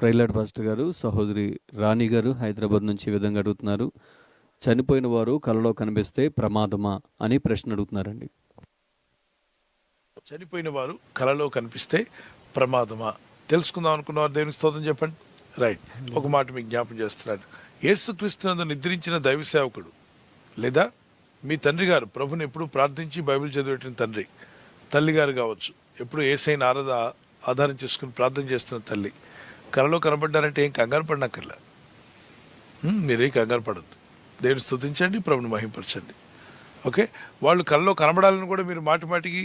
ప్రైలాడ్ pastor గారు, సహోదరి రాణి గారు హైదరాబాద్ నుంచి ఈ విధంగా అడుగుతున్నారు. చనిపోయిన వారు కలలో కనిపిస్తే ప్రమాదమా అని ప్రశ్న అడుగుతున్నారండి. చనిపోయిన వారు కలలో కనిపిస్తే ప్రమాదమా తెలుసుకుందాం అనుకున్నవారు దేవుని స్తోత్రం చెప్పండి. రైట్, ఒక మాట మీకు జ్ఞాపం చేస్తున్నాడు. యేసుక్రీస్తునందు నిద్రించిన దైవ సేవకుడు లేదా మీ తండ్రి గారు ప్రభుని ఎప్పుడు ప్రార్థించి బైబిల్ చదివేటిన తండ్రి, తల్లి గారు కావచ్చు, ఎప్పుడు యేసయ్యను ఆధారం చేసుకుని ప్రార్థన చేస్తున్న తల్లి కలలో కనబడ్డారంటే ఏం కంగారు పడినక్కర్లా. మీరేం కంగారు పడద్దు. దేవుని స్తుతించండి, ప్రభుని మహింపరచండి. ఓకే, వాళ్ళు కలలో కనబడాలని కూడా మీరు మాటి మాటికి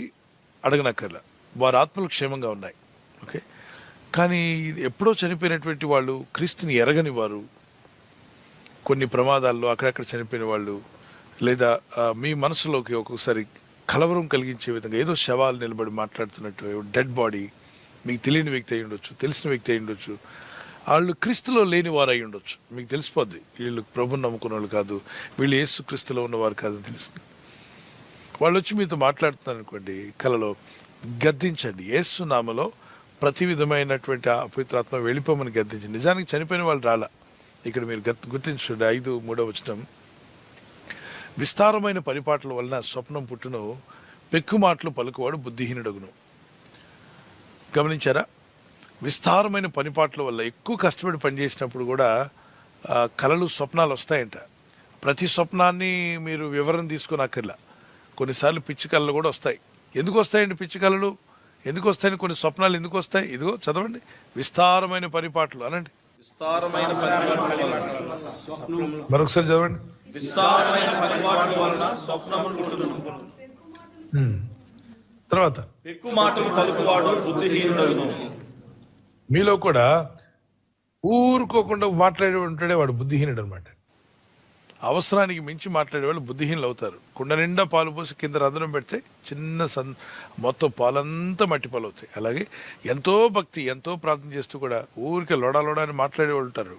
అడగనక్కర్లా. వారి ఆత్మలు క్షేమంగా ఉన్నాయి. ఓకే, కానీ ఎప్పుడో చనిపోయినటువంటి వాళ్ళు, క్రీస్తుని ఎరగని వారు, కొన్ని ప్రమాదాల్లో అక్కడక్కడ చనిపోయిన వాళ్ళు, లేదా మీ మనసులోకి ఒక్కొక్కసారి కలవరం కలిగించే విధంగా ఏదో శవాలు నిలబడి మాట్లాడుతున్నట్టు, డెడ్ బాడీ, మీకు తెలియని వ్యక్తి అయి ఉండొచ్చు, తెలిసిన వ్యక్తి అయి ఉండొచ్చు, వాళ్ళు క్రీస్తులో లేని వారు అయి ఉండొచ్చు. మీకు తెలిసిపోద్ది వీళ్ళు ప్రభుని నమ్ముకున్న వాళ్ళు కాదు, వీళ్ళు యేసు క్రీస్తులో ఉన్నవారు కాదని తెలుస్తుంది. వాళ్ళు వచ్చి మీతో మాట్లాడుతున్నారు అనుకోండి, కలలో గద్దించండి. యేసు నామలో ప్రతి విధమైనటువంటి అపవిత్రాత్మ వెళ్ళిపోమని గద్దించండి. నిజానికి చనిపోయిన వాళ్ళు రాలా. ఇక్కడ మీరు గుర్తించండి, 5:3 విస్తారమైన పరిపాట్ల వలన స్వప్నం పుట్టును, పెక్కు మాటలు పలుకువాడు బుద్ధిహీనుడగును. గమనించారా? విస్తారమైన పనిపాట్ల వల్ల ఎక్కువ కష్టపడి పనిచేసినప్పుడు కూడా కలలు, స్వప్నాలు వస్తాయంట. ప్రతి స్వప్నాన్ని మీరు వివరణ తీసుకునక్కర్లా. కొన్నిసార్లు పిచ్చి కళలు కూడా వస్తాయి. ఎందుకు వస్తాయండి పిచ్చి కళలు? ఎందుకు వస్తాయని, కొన్ని స్వప్నాలు ఎందుకు వస్తాయి? ఇదిగో చదవండి, విస్తారమైన పరిపాట్లు అనండి. మరొకసారి చదవండి. తర్వాత మీలో కూడా ఊరుకోకుండా మాట్లాడే ఉంటాడే వాడు బుద్ధిహీనుడు అనమాట. అవసరానికి మించి మాట్లాడేవాళ్ళు బుద్ధిహీనులు అవుతారు. కుండ నిండా పాలు పోసి కింద రంధ్రం పెడితే చిన్న మొత్తం పాలంతా మట్టి పాలు అవుతాయి. అలాగే ఎంతో భక్తి, ఎంతో ప్రార్థన చేస్తూ కూడా ఊరికే లోడా అని మాట్లాడేవాళ్ళు ఉంటారు.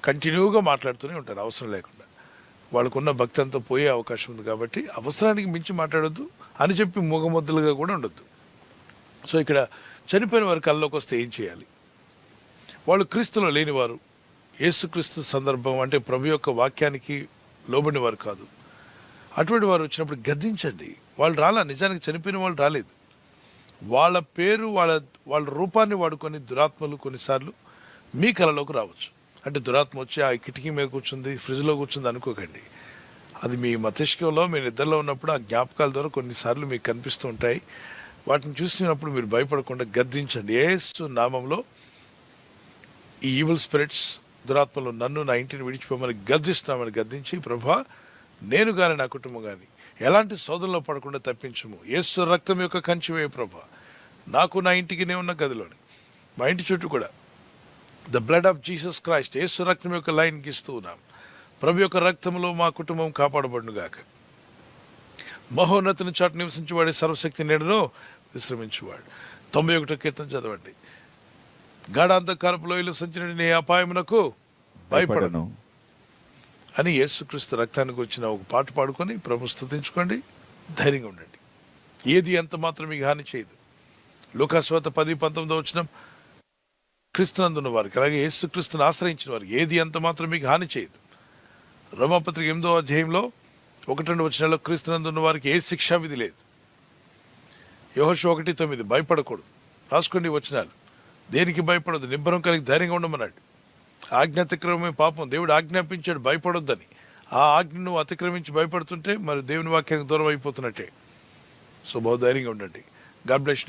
కంటిన్యూగా మాట్లాడుతూనే ఉంటారు అవసరం లేకుండా. వాళ్ళకున్న భక్తి అంతా పోయే అవకాశం ఉంది. కాబట్టి అవసరానికి మించి మాట్లాడొద్దు అని చెప్పి మూగమొద్దులుగా కూడా ఉండొద్దు. సో ఇక్కడ చనిపోయిన వారి కళ్ళలోకి వస్తే ఏం చేయాలి? వాళ్ళు క్రీస్తులో లేనివారు, యేసుక్రీస్తు సందర్భం అంటే ప్రభు యొక్క వాక్యానికి లోబడిన వారు కాదు. అటువంటి వారు వచ్చినప్పుడు గద్దించండి. వాళ్ళు రాలా, నిజానికి చనిపోయిన వాళ్ళు రాలేదు. వాళ్ళ పేరు, వాళ్ళ రూపాన్ని వాడుకొని దురాత్మలు కొన్నిసార్లు మీ కళలోకి రావచ్చు. అంటే దురాత్మ వచ్చి ఆ కిటికీ మీద కూర్చుంది, ఫ్రిడ్జ్లో కూర్చుంది అనుకోకండి. అది మీ మస్తిష్కంలో, మీ నిద్రలో ఉన్నప్పుడు ఆ జ్ఞాపకాల ద్వారా కొన్నిసార్లు మీకు కనిపిస్తూ ఉంటాయి. వాటిని చూసినప్పుడు మీరు భయపడకుండా గద్దించండి. యేసు నామంలో ఈ ఈవిల్ స్పిరిట్స్, దురాత్మలు నన్ను, నా ఇంటిని విడిచిపోమని గద్దిస్తామని గద్దించి, ప్రభా నేను కానీ నా కుటుంబం కానీ ఎలాంటి శోధనలో పడకుండా తప్పించము. యేసు రక్తం యొక్క కంచి వేయ ప్రభా, నాకు, నా ఇంటికి నేను ఉన్న గదిలోని, మా ఇంటి చుట్టూ కూడా the blood of Jesus Christ, యేసు రక్తం యొక్క లైన్ గీస్తూ ఉన్నాం. ప్రభు యొక్క రక్తంలో మా కుటుంబం కాపాడబడునుగాక. మహోన్నతిని చాటు నివసించేవాడే సర్వశక్తి నీడను విశ్రమించేవాడు. 91వ కీర్తన చదవండి. గాఢాంధకారపు లోయలో సంచరించిన నీ అపాయమునకు భయపడను అని యేసుక్రీస్తు రక్తానికి వచ్చిన ఒక పాట పాడుకొని ప్రభు స్తుతించుకోండి. ధైర్యంగా ఉండండి. ఏది ఎంత మాత్రం మీకు హాని చేయదు. లూకాసువార్త 10:19 క్రీస్తునందున్న వారికి, అలాగే యేసుక్రీస్తుని ఆశ్రయించిన వారికి ఏది ఎంత మాత్రం మీకు హాని చేయదు. రోమాపత్రిక 8వ అధ్యాయంలో 1-2 క్రీస్తునందున్న వారికి ఏ శిక్షా విధి లేదు. యెహోషువ 1:9 భయపడకూడదు. రాసుకోండి వచనాలు. దేనికి భయపడదు, నిబ్బరం కలిగి ధైర్యంగా ఉండమన్నాడు. ఆజ్ఞ అతిక్రమమే పాపం. దేవుడు ఆజ్ఞాపించాడు భయపడొద్దని. ఆ ఆజ్ఞను అతిక్రమించి భయపడుతుంటే మరి దేవుని వాక్యానికి దూరం అయిపోతున్నట్టే. సో బహు ధైర్యంగా ఉండండి. God bless you.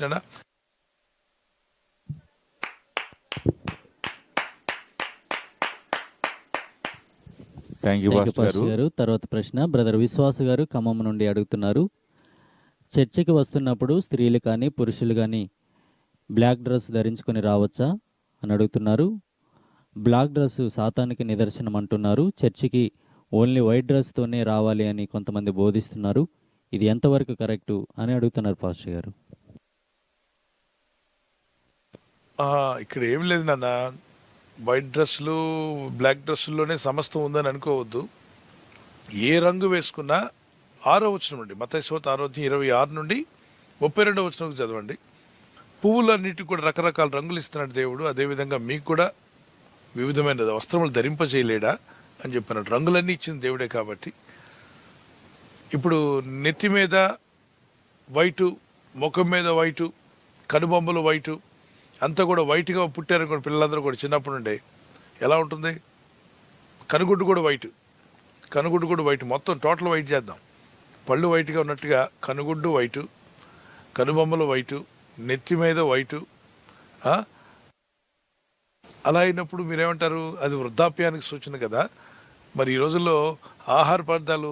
తర్వాత ప్రశ్న బ్రదర్ విశ్వాస గారు ఖమ్మం నుండి అడుగుతున్నారు. చర్చికి వస్తున్నప్పుడు స్త్రీలు కానీ పురుషులు కానీ బ్లాక్ డ్రెస్ ధరించుకొని రావచ్చా అని అడుగుతున్నారు. బ్లాక్ డ్రెస్ సాతానికి నిదర్శనం అంటున్నారు. చర్చికి ఓన్లీ వైట్ డ్రెస్తోనే రావాలి అని కొంతమంది బోధిస్తున్నారు. ఇది ఎంతవరకు కరెక్టు అని అడుగుతున్నారు పాస్టర్ గారు. ఇక్కడ ఏం లేదు నాన్న, వైట్ డ్రెస్సులు, బ్లాక్ డ్రెస్సుల్లోనే సమస్తం ఉందని అనుకోవద్దు. ఏ రంగు వేసుకున్నా 6వ వచనం నుండి, మత్తయి సువార్త 6:26 నుండి 32వ వచనం చదవండి. పువ్వులన్నిటికి కూడా రకరకాల రంగులు ఇస్తున్నాడు దేవుడు. అదేవిధంగా మీకు కూడా వివిధమైన వస్త్రములు ధరింపజేయలేడా అని చెప్పినాడు. రంగులన్నీ ఇచ్చింది దేవుడే కాబట్టి. ఇప్పుడు నెత్తి మీద వైటు, ముఖం మీద వైటు, కనుబొమ్మలు వైటు, అంతా కూడా వైట్గా పుట్టారనుకోండి పిల్లలందరూ కూడా చిన్నప్పటి నుండే ఎలా ఉంటుంది? కనుగుడ్డు కూడా వైట్, మొత్తం టోటల్ వైట్ చేద్దాం. పళ్ళు వైట్గా ఉన్నట్టుగా కనుగుడ్డు వైటు, కనుబొమ్మలు వైటు, నెత్తి మీద వైటు. అలా అయినప్పుడు మీరేమంటారు? అది వృద్ధాప్యానికి సూచన కదా. మరి ఈ రోజుల్లో ఆహార పదార్థాలు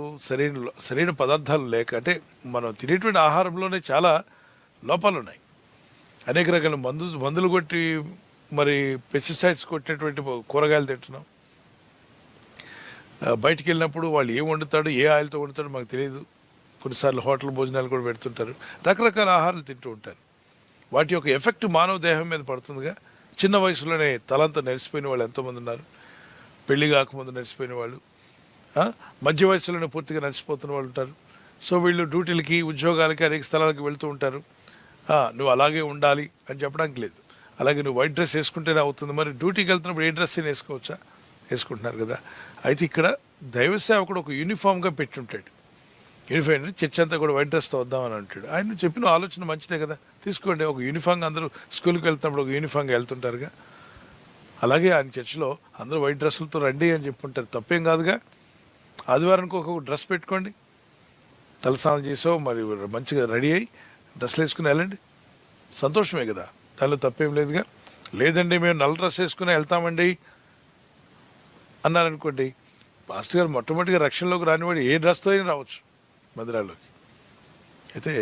సరైన పదార్థాలు లేక, అంటే మనం తినేటువంటి ఆహారంలోనే చాలా లోపాలు ఉన్నాయి. అనేక రకాల మందులు కొట్టి మరి పెస్టిసైడ్స్ కొట్టినటువంటి కూరగాయలు తింటున్నాం. బయటికి వెళ్ళినప్పుడు వాళ్ళు ఏం వండుతాడు, ఏ ఆయిల్తో వండుతాడో మాకు తెలియదు. కొన్నిసార్లు హోటల్ భోజనాలు కూడా పెడుతుంటారు. రకరకాల ఆహారాలు తింటూ ఉంటారు. వాటి యొక్క ఎఫెక్ట్ మానవ దేహం మీద పడుతుందిగా. చిన్న వయసులోనే తలంతా నెరిసిపోయిన వాళ్ళు ఎంతోమంది ఉన్నారు. పెళ్లి కాకముందు నడిచిపోయిన వాళ్ళు, మధ్య వయసులోనే పూర్తిగా నడిచిపోతున్న వాళ్ళు ఉంటారు. సో వీళ్ళు డ్యూటీలకి, ఉద్యోగాలకి, అనేక స్థలాలకు వెళ్తూ ఉంటారు. నువ్వు అలాగే ఉండాలి అని చెప్పడానికి లేదు. అలాగే నువ్వు వైట్ డ్రెస్ వేసుకుంటేనే అవుతుంది. మరి డ్యూటీకి వెళ్తున్నప్పుడు ఏ డ్రెస్ అయినా వేసుకోవచ్చా? వేసుకుంటున్నారు కదా. అయితే ఇక్కడ దైవ సేవకుడు ఒక యూనిఫామ్గా పెట్టి ఉంటాడు. యూనిఫామ్ అంటే చర్చ్ అంతా కూడా వైట్ డ్రెస్తో వద్దామని అంటాడు. ఆయన చెప్పిన ఆలోచన మంచిదే కదా, తీసుకోండి. ఒక యూనిఫామ్గా అందరూ స్కూల్కి వెళ్తున్నప్పుడు ఒక యూనిఫామ్గా వెళ్తుంటారుగా. అలాగే ఆయన చర్చిలో అందరూ వైట్ డ్రెస్సులతో రండి అని చెప్పుంటారు. తప్పేం కాదుగా. ఆదివారానికి ఒక డ్రెస్ పెట్టుకోండి, తలస్నానం చేసో మరి మంచిగా రెడీ అయ్యి డ్రెస్సులు వేసుకుని వెళ్ళండి, సంతోషమే కదా. దానిలో తప్పేం లేదుగా. లేదండి మేము నల్ల డ్రెస్ వేసుకుని వెళ్తామండి అన్నారనుకోండి, పాస్టర్ గారు మొట్టమొదటిగా రక్షణలోకి రానివాడు ఏ డ్రెస్తో అయినా రావచ్చు మందిరాల్లోకి. అయితే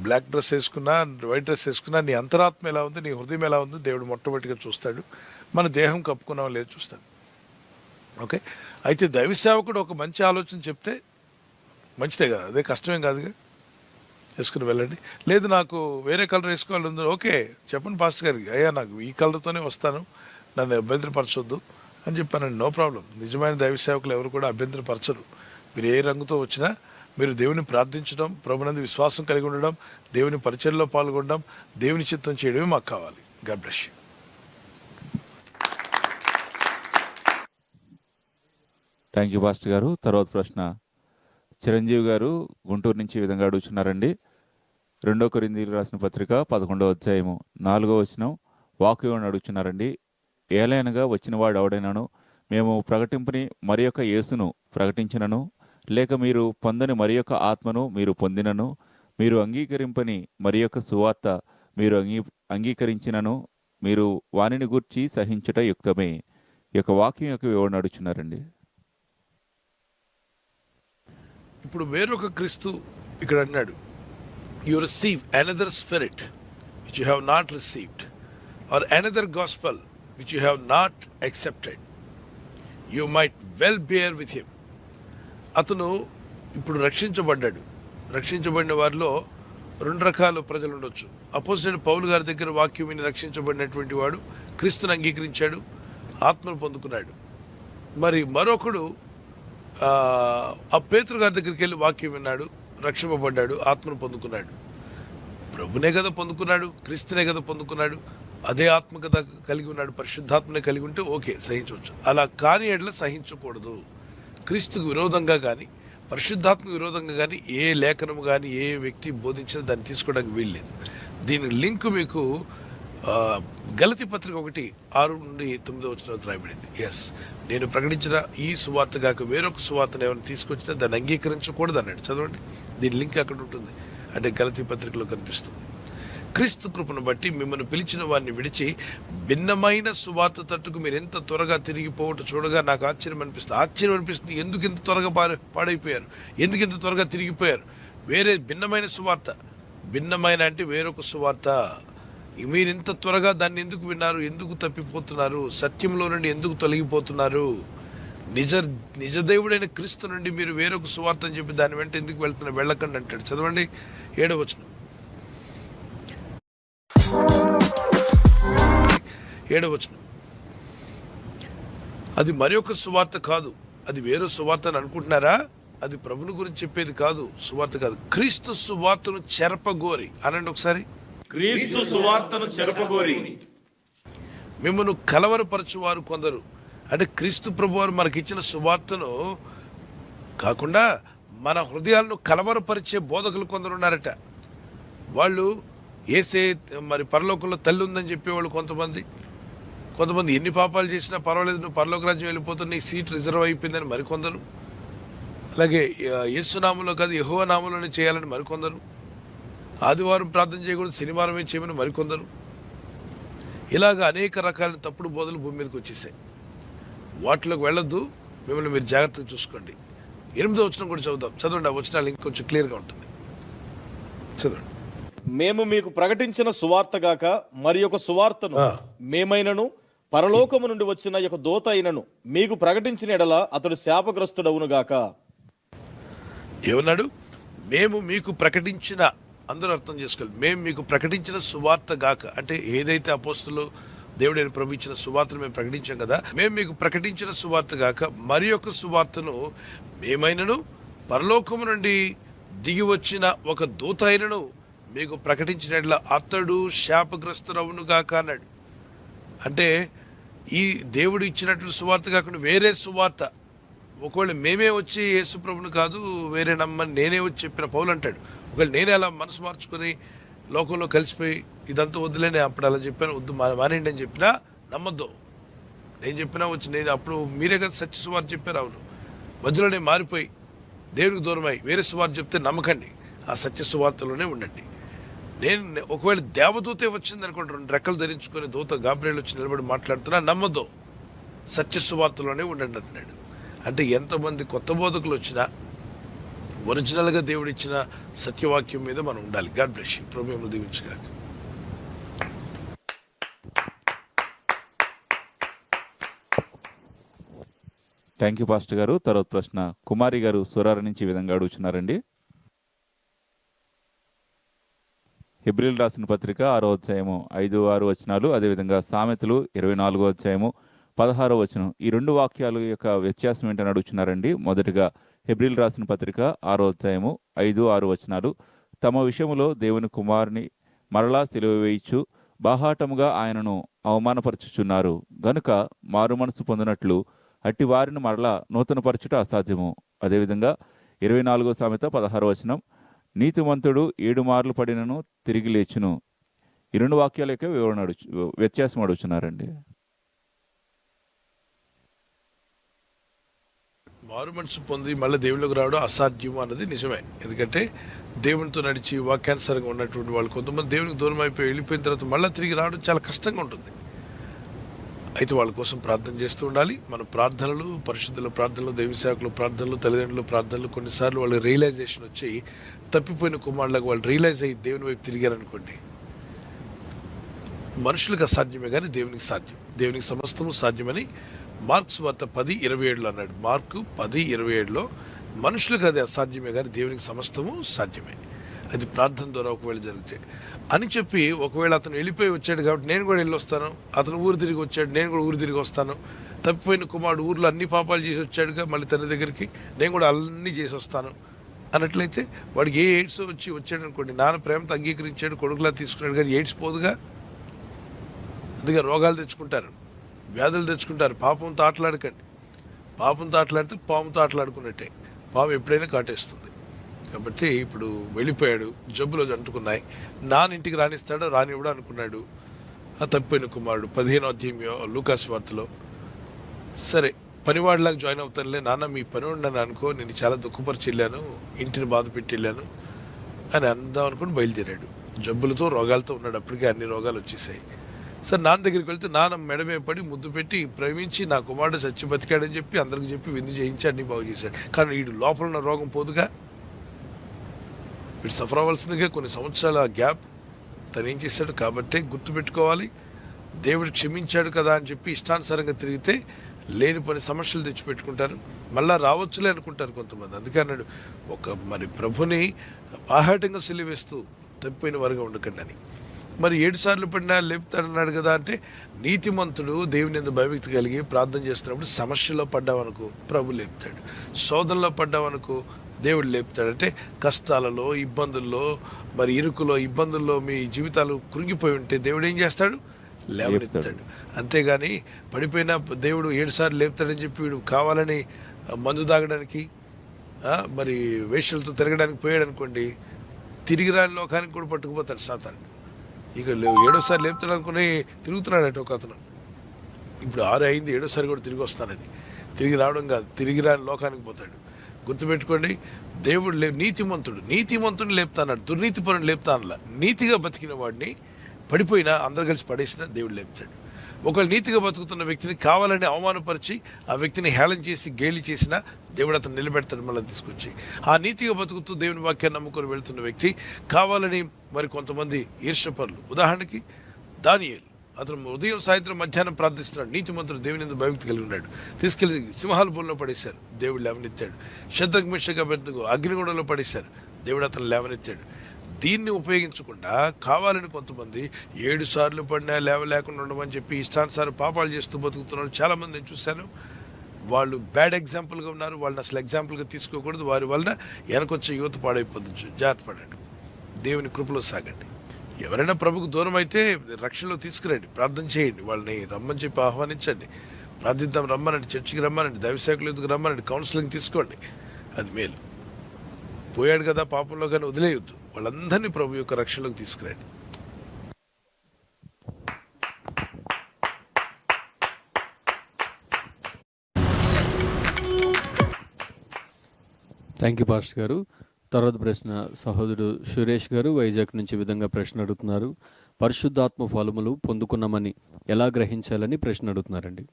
బ్లాక్ డ్రెస్ వేసుకున్నా, వైట్ డ్రెస్ వేసుకున్నా, నీ అంతరాత్మ ఎలా ఉంది, నీ హృదయం ఎలా ఉంది దేవుడు మొట్టమొదటిగా చూస్తాడు. మన దేహం కప్పుకున్నాం లేదు చూస్తాడు. ఓకే. అయితే దైవ సేవకుడు ఒక మంచి ఆలోచన చెప్తే మంచిదే కదా, అదే కష్టమేం కాదుగా. వేసుకుని వెళ్ళండి. లేదు నాకు వేరే కలర్ వేసుకోవాలి ఉంది, ఓకే చెప్పండి పాస్టర్ గారికి, అయ్యా నాకు ఈ కలర్తోనే వస్తాను, నన్ను అభ్యంతరపరచొద్దు అని చెప్పానండి. No problem. నిజమైన దైవ సేవకులు ఎవరు కూడా అభ్యంతరపరచరు. మీరు ఏ రంగుతో వచ్చినా మీరు దేవుని ప్రార్థించడం, ప్రభునందు విశ్వాసం కలిగి ఉండడం, దేవుని పరిచర్యలో పాల్గొనడం, దేవుని చిత్తం చేయడమే మాకు కావాలి. God bless you. Thank you pastor గారు. తర్వాత ప్రశ్న చిరంజీవి గారు గుంటూరు నుంచి ఈ విధంగా అడుగుతున్నారండి. 2 కొరింథీయులకు రాసిన పత్రిక 11వ అధ్యాయము 4వ వచనం వాక్యం అడుగుతున్నారండి. ఏలైనగా వచ్చినవాడు ఎవడైనాను మేము ప్రకటింపని మరి యొక్క యేసును ప్రకటించినను, లేక మీరు పొందని మరి యొక్క ఆత్మను మీరు పొందినను, మీరు అంగీకరింపని మరి యొక్క సువార్త మీరు అంగీకరించినను, మీరు వానిని గూర్చి సహించుట యుక్తమే. ఈ యొక్క వాక్యం యొక్క వివరణ అడుగుతున్నారండి. ఇప్పుడు వేరొక క్రీస్తు ఇక్కడ అన్నాడు, you receive another spirit which you have not received, or another gospel which you have not accepted, you might well bear with him. అతను ఇప్పుడు రక్షించబడ్డాడు. రక్షించబడిన వారిలో 2 రకాల ప్రజలు ఉండొచ్చు. అపోజిట్ పౌలు గారి దగ్గర వాక్యం విని రక్షించబడినటువంటి వాడు క్రీస్తుని అంగీకరించాడు, ఆత్మను పొందుకున్నాడు. మరి మరొకడు ఆ పేతురు గారి దగ్గరికి వెళ్ళి వాక్యం విన్నాడు, రక్షింపబడ్డాడు, ఆత్మను పొందుకున్నాడు. ప్రభునే కదా పొందుకున్నాడు, క్రీస్తునే కదా పొందుకున్నాడు, అదే ఆత్మ కదా కలిగి ఉన్నాడు, పరిశుద్ధాత్మనే కలిగి ఉంటే ఓకే సహించవచ్చు. అలా కాని ఎడల సహించకూడదు. క్రీస్తుకు విరోధంగా కానీ పరిశుద్ధాత్మకు విరోధంగా కానీ ఏ లేఖనము కానీ ఏ వ్యక్తి బోధించినా దాన్ని తీసుకోవడానికి వీల్లేదు. దీని లింక్ మీకు గలతీ పత్రిక 1:6-9 రాయబడింది. ఎస్, నేను ప్రకటించిన ఈ సువార్త కాక వేరొక సువార్తను ఏమైనా తీసుకొచ్చినా దాన్ని అంగీకరించకూడదు అన్నాడు. చదవండి, దీని లింక్ అక్కడ ఉంటుంది. అంటే గలతీ పత్రికలో కనిపిస్తుంది. క్రీస్తు కృపను బట్టి మిమ్మల్ని పిలిచిన వారిని విడిచి భిన్నమైన సువార్త తట్టుకు మీరు ఎంత త్వరగా తిరిగిపోవటం చూడగా నాకు ఆశ్చర్యం అనిపిస్తుంది. ఎందుకు ఇంత త్వరగా పాడైపోయారు, ఎందుకు ఇంత త్వరగా తిరిగిపోయారు? వేరే భిన్నమైన సువార్త, భిన్నమైన అంటే వేరొక సువార్త, మీరు ఇంత త్వరగా దాన్ని ఎందుకు విన్నారు, ఎందుకు తప్పిపోతున్నారు, సత్యంలో నుండి ఎందుకు తొలగిపోతున్నారు? నిజదేవుడైన క్రీస్తు నుండి మీరు వేరొక సువార్త అని చెప్పి దాని వెంట ఎందుకు వెళ్ళకండి అంటాడు. చదవండి 7వ వచనం. 7వ వచనం. అది మరి ఒక సువార్త కాదు, అది వేరే సువార్త అని అనుకుంటున్నారా? అది ప్రభుని గురించి చెప్పేది కాదు, సువార్త కాదు. క్రీస్తు సువార్తను చెరపగోరి అనండి ఒకసారి. క్రీస్తు సువార్తను చెరపగోరి మిమ్మల్ని కలవరపరచువారు కొందరు అంటే క్రీస్తు ప్రభువారు మనకిచ్చిన సువార్తను కాకుండా మన హృదయాలను కలవరపరిచే బోధకులు కొందరు ఉన్నారట. వాళ్ళు ఏసే మరి పరలోకంలో తల్లి ఉందని చెప్పేవాళ్ళు కొంతమంది ఎన్ని పాపాలు చేసినా పర్వాలేదు, నువ్వు పరలోక రాజ్యం వెళ్ళిపోతున్న నీ సీట్ రిజర్వ్ అయిపోయిందని మరికొందరు, అలాగే యేసు నామంలో కాదు యెహోవా నామంలోనే చేయాలని మరికొందరు, ఆదివారం ప్రార్థన చేయకూడదు శనివారమే చేయమని మరికొందరు. ఇలాగ అనేక రకాల తప్పుడు బోధలు భూమి మీదకి వచ్చేసాయి. వాటిలోకి వెళ్ళొద్దు, మిమ్మల్ని మీరు జాగ్రత్తగా చూసుకోండి. 8వ వచనం కూడా చదవండి. ఆ వచనాలు ఇంకొంచెం క్లియర్గా ఉంటుంది. చదవండి. మేము మీకు ప్రకటించిన సువార్త గాక మరి ఒక సువార్తను మేమైనను పరలోకము నుండి వచ్చిన యొక్క దూత అయినను మీకు ప్రకటించిన ఎడల అతడు శాపగ్రస్తుడవును గాక. ఏమన్నాడు? మేము మీకు ప్రకటించిన, అందరూ అర్థం చేసుకోవాలి, మేము మీకు ప్రకటించిన సువార్త గాక అంటే ఏదైతే అపోస్తలు దేవుడైన ప్రభు ఇచ్చిన సువార్తను మేము ప్రకటించాం కదా, మేము మీకు ప్రకటించిన సువార్త గాక మరి ఒక సువార్తను మేమైనను పరలోకము నుండి దిగి వచ్చిన ఒక దూత అయినను మీకు ప్రకటించినట్ల అతడు శాపగ్రస్తుడవును గాక అన్నాడు. అంటే ఈ దేవుడు ఇచ్చినట్లు సువార్త కాకుండా వేరే సువార్త, ఒకవేళ మేమే వచ్చి యేసు ప్రభుని కాదు వేరే నమ్మని నేనే వచ్చి చెప్పిన పౌలు అంటాడు. ఒకవేళ నేనే అలా మనసు మార్చుకొని లోకంలో కలిసిపోయి ఇదంతా వద్దులేనే అప్పుడు అలా చెప్పాను, వద్దు మానేయండి అని చెప్పినా నమ్మద్దు. నేను చెప్పినా వచ్చి నేను అప్పుడు మీరే కదా సత్య సువార్త చెప్పారు. అవును, మధ్యలో నేను మారిపోయి దేవునికి దూరమై వేరే సువార్త చెప్తే నమ్మకండి, ఆ సత్య సువార్తలోనే ఉండండి. నేను ఒకవేళ దేవదూతే వచ్చింది అనుకోండి, 2 రెక్కలు ధరించుకొని దూత గాబ్రియల్ వచ్చి నిలబడి మాట్లాడుతున్నా నమ్మద్దు, సత్య సువార్తలోనే ఉండండి అంటున్నాడు. అంటే ఎంతమంది కొత్త బోధకులు వచ్చినా ఒరిజినల్గా దేవుడు ఇచ్చిన సత్యవాక్యం మీద మనం ఉండాలి. God bless you. ప్రభువు మిమ్మల్ని దీవించుగాక. థ్యాంక్ యూ పాస్టర్ గారు. తర్వాత ప్రశ్న కుమారి గారు సురార నుంచి ఈ విధంగా అడుగుతున్నారండి. హెబ్రీలు రాసిన పత్రిక 6వ అధ్యాయము 5-6 వచనాలు, అదేవిధంగా సామెతలు 24వ అధ్యాయము 16వ వచనం, ఈ 2 వాక్యాల యొక్క వ్యత్యాసం ఏంటని అడుగుతున్నారండి. మొదటిగా హెబ్రీలు రాసిన పత్రిక 6వ అధ్యాయము 5-6 వచనాలు, తమ విషయములో దేవుని కుమారుని మరలా సిలువ వేయిచు బాహాటముగా ఆయనను అవమానపరచుచున్నారు గనుక మారు మనసు పొందినట్లు అట్టి వారిని మరలా నూతనపరచుట అసాధ్యము. అదేవిధంగా 24వ సామెత 16వ వచనం, నీతిమంతుడు 7 మార్లు పడినను తిరిగి లేచును. ఈ 2 వాక్యాల యొక్క వ్యత్యాసం అడుగుతున్నారండి. మారు మనసు పొంది మళ్ళీ దేవుళ్ళకి రావడం అసాధ్యం అన్నది నిజమే. ఎందుకంటే దేవునితో నడిచి వాక్యానుసారంగా ఉన్నటువంటి వాళ్ళు కొంతమంది దేవునికి దూరం అయిపోయి వెళ్ళిపోయిన తర్వాత మళ్ళీ తిరిగి రావడం చాలా కష్టంగా ఉంటుంది. అయితే వాళ్ళ కోసం ప్రార్థన చేస్తూ ఉండాలి. మన ప్రార్థనలు, పరిశుద్ధుల ప్రార్థనలు, దైవసేవకుల ప్రార్థనలు, తల్లిదండ్రుల ప్రార్థనలు, కొన్నిసార్లు వాళ్ళ రియలైజేషన్ వచ్చి తప్పిపోయిన కుమారులకు వాళ్ళు రియలైజ్ అయ్యి దేవుని వైపు తిరిగారనుకోండి, మనుషులకు అసాధ్యమే కానీ దేవునికి సాధ్యం. దేవునికి సమస్తము సాధ్యమని మార్క్స్ వార్త 10:27 అన్నాడు. మార్కు 10:27లో మనుషులకు అది అసాధ్యమే కానీ దేవునికి సమస్తము సాధ్యమే, అది ప్రార్థన ద్వారా ఒకవేళ జరిగితే అని చెప్పి, ఒకవేళ అతను వెళ్ళిపోయి వచ్చాడు కాబట్టి నేను కూడా వెళ్ళి వస్తాను, అతను ఊరు తిరిగి వచ్చాడు నేను కూడా ఊరు తిరిగి వస్తాను, తప్పిపోయిన కుమారుడు ఊర్లో అన్ని పాపాలు చేసి వచ్చాడుగా మళ్ళీ తన దగ్గరికి నేను కూడా అన్నీ చేసి వస్తాను అన్నట్లయితే వాడికి ఏ ఎయిడ్స్ వచ్చాడు అనుకోండి, నాన్న ప్రేమతో అంగీకరించాడు, కొడుకులా తీసుకున్నాడు కానీ ఎయిడ్స్ పోదుగా. అందుకే రోగాలు తెచ్చుకుంటారు, వ్యాధులు తెచ్చుకుంటారు. పాపంతో ఆటలాడకండి, పాపంతో ఆటలాడితే పాముతో ఆటలాడుకున్నట్టే, పాము ఎప్పుడైనా కాటేస్తుంది. కాబట్టి ఇప్పుడు వెళ్ళిపోయాడు, జబ్బులో అంటుకున్నాయి, నాన్న ఇంటికి రానిస్తాడో రానివ్వడో అనుకున్నాడు ఆ తప్పిపోయిన కుమారుడు. 15వ అధ్యాయం లూకాసు వార్తలో, సరే పనివాడిలాగా జాయిన్ అవుతానులే నాన్న, మీ పనివాడు నన్ను అనుకో, నేను చాలా దుఃఖపరిచి వెళ్ళాను, ఇంటిని బాధ పెట్టి వెళ్ళాను అని అందాం అనుకుని బయలుదేరాడు. జబ్బులతో రోగాలతో ఉన్నాడు, అప్పటికే అన్ని రోగాలు వచ్చేసాయి. సరే నాన్న దగ్గరికి వెళ్తే నాన్న మెడమే పడి ముద్దు పెట్టి ప్రేమించి నా కుమారుడు చచ్చి బతికాడని చెప్పి అందరికి చెప్పి విందు చేయించి అన్ని బాగు చేశాడు. కానీ వీడు లోపల ఉన్న రోగం పోదుగా, వీడు సఫర్ అవ్వాల్సిందిగా కొన్ని సంవత్సరాల గ్యాప్ తను ఏం చేశాడు. కాబట్టి గుర్తుపెట్టుకోవాలి, దేవుడు క్షమించాడు కదా అని చెప్పి ఇష్టానుసారంగా తిరిగితే లేని పని సమస్యలు తెచ్చిపెట్టుకుంటారు, మళ్ళా రావచ్చులే అనుకుంటారు కొంతమంది. అందుకే అన్నాడు, మరి ప్రభుని ఆహాటంగా సిలివేస్తూ తప్పిపోయిన వారుగా ఉండకండి అని. మరి 7 సార్లు పడినా లేపుతాడన్నాడు కదా అంటే, నీతిమంతుడు దేవుని యందు భయభక్తి కలిగి ప్రార్థన చేస్తున్నప్పుడు సమస్యలో పడ్డామనుకో ప్రభు లేపుతాడు, శోధనలో పడ్డామనుకో దేవుడు లేపుతాడు. అంటే కష్టాలలో, ఇబ్బందుల్లో, మరి ఇరుకులో, ఇబ్బందుల్లో మీ జీవితాలు కృంగిపోయి ఉంటే దేవుడు ఏం చేస్తాడు? లేవనెత్తాడు. అంతేగాని పడిపోయినా దేవుడు 7 సార్లు లేపుతాడని చెప్పి వీడు కావాలని మందు తాగడానికి మరి వేష్యలతో తిరగడానికి పోయాడు అనుకోండి, తిరిగి రాని లోకానికి కూడా పట్టుకుపోతాడు సాతాను. ఇక 7వసారి లేపుతాడు అనుకుని తిరుగుతున్నాడట ఒక అతను. ఇప్పుడు 6 అయింది, 7వసారి కూడా తిరిగి వస్తానని. తిరిగి రావడం కాదు, తిరిగి రాని లోకానికి పోతాడు. గుర్తుపెట్టుకోండి, దేవుడు నీతిమంతుడిని లేపుతాన్నాడు, దుర్నీతి పరుని లేపుతానలా. నీతిగా బతికిన వాడిని పడిపోయినా అందరు కలిసి పడేసినా దేవుడు లేపుతాడు. ఒకవేళ నీతిగా బతుకుతున్న వ్యక్తిని కావాలని అవమానపరిచి ఆ వ్యక్తిని హేళన చేసి గేలి చేసినా దేవుడు అతను నిలబెడతాడు మళ్ళీ తీసుకొచ్చి. ఆ నీతిగా బతుకుతూ దేవుని వాక్యాన్ని నమ్ముకొని వెళ్తున్న వ్యక్తి కావాలని మరి కొంతమంది ఈర్ష్యపరులు, ఉదాహరణకి దానియేలు, అతను ఉదయం సాయంత్రం మధ్యాహ్నం ప్రార్థిస్తున్నాడు, నీతిమంతుడు దేవుని యందు భయభక్తి కలిగి ఉన్నాడు. తీసుకెళ్లి సింహాల బోన్లో పడేశారు, దేవుడు లేవనెత్తాడు. శద్రకు మిషకు అబేద్నెగో అగ్నిగుండంలో పడేశారు, దేవుడు అతను లేవనెత్తాడు. దీన్ని ఉపయోగించకుండా కావాలని కొంతమంది 7 సార్లు పడినా లేవలేకుండా ఉండమని చెప్పి ఇష్టానుసారం పాపాలు చేస్తూ బతుకుతున్నారు చాలామంది నేను చూశాను. వాళ్ళు బ్యాడ్ ఎగ్జాంపుల్గా ఉన్నారు, వాళ్ళని అసలు ఎగ్జాంపుల్గా తీసుకోకూడదు. వారి వలన వెనకొచ్చే యువత పాడైపోతుంది. జాగ్రత్త పడండి, దేవుని కృపలో సాగండి. ఎవరైనా ప్రభుకు దూరం అయితే రక్షణలో తీసుకురండి, ప్రార్థన చేయండి, వాళ్ళని రమ్మని చెప్పి ఆహ్వానించండి, ప్రార్థిద్దాం రమ్మనండి, చర్చికి రమ్మనండి, దైవసేవకుల ఎదుగు రమ్మనండి, కౌన్సిలింగ్ తీసుకోండి, అది మేలు. పోయాడు కదా పాపంలో కానీ వదిలేయొద్దు, వాళ్ళందరినీ ప్రభు యొక్క రక్షణలోకి తీసుకురండి. థ్యాంక్ యూ పాస్టర్ గారు. తర్వాత ప్రశ్న సహోదరుడు సురేష్ గారు వైజాగ్ నుంచి విధంగా ప్రశ్న అడుగుతున్నారు. పరిశుద్ధాత్మ ఫలములు పొందుకున్నామని ఎలా గ్రహించాలని ప్రశ్న అడుగుతున్నారండి.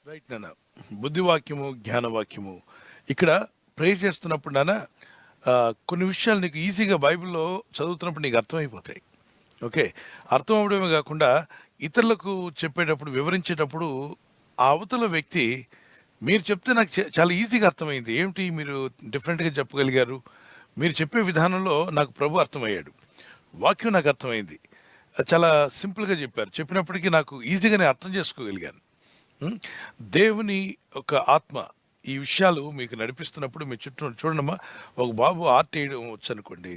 రైట్ నాన్న, బుద్ధివాక్యము జ్ఞానవాక్యము ఇక్కడ ప్రే చేస్తున్నప్పుడు నాన్న కొన్ని విషయాలు నీకు ఈజీగా బైబిల్లో చదువుతున్నప్పుడు నీకు అర్థమైపోతాయి. ఓకే, అర్థం అవడమే కాకుండా ఇతరులకు చెప్పేటప్పుడు వివరించేటప్పుడు ఆ అవతల వ్యక్తి మీరు చెప్తే నాకు చాలా ఈజీగా అర్థమైంది, ఏమిటి మీరు డిఫరెంట్గా చెప్పగలిగారు, మీరు చెప్పే విధానంలో నాకు ప్రభు అర్థమయ్యాడు, వాక్యం నాకు అర్థమైంది, చాలా సింపుల్గా చెప్పారు, చెప్పినప్పటికీ నాకు ఈజీగానే అర్థం చేసుకోగలిగాను. దేవుని ఒక ఆత్మ ఈ విషయాలు మీకు నడిపిస్తున్నప్పుడు మీ చుట్టూ చూడమ్మా, ఒక బాబు ఆర్ట్ వేయడం వచ్చు అనుకోండి,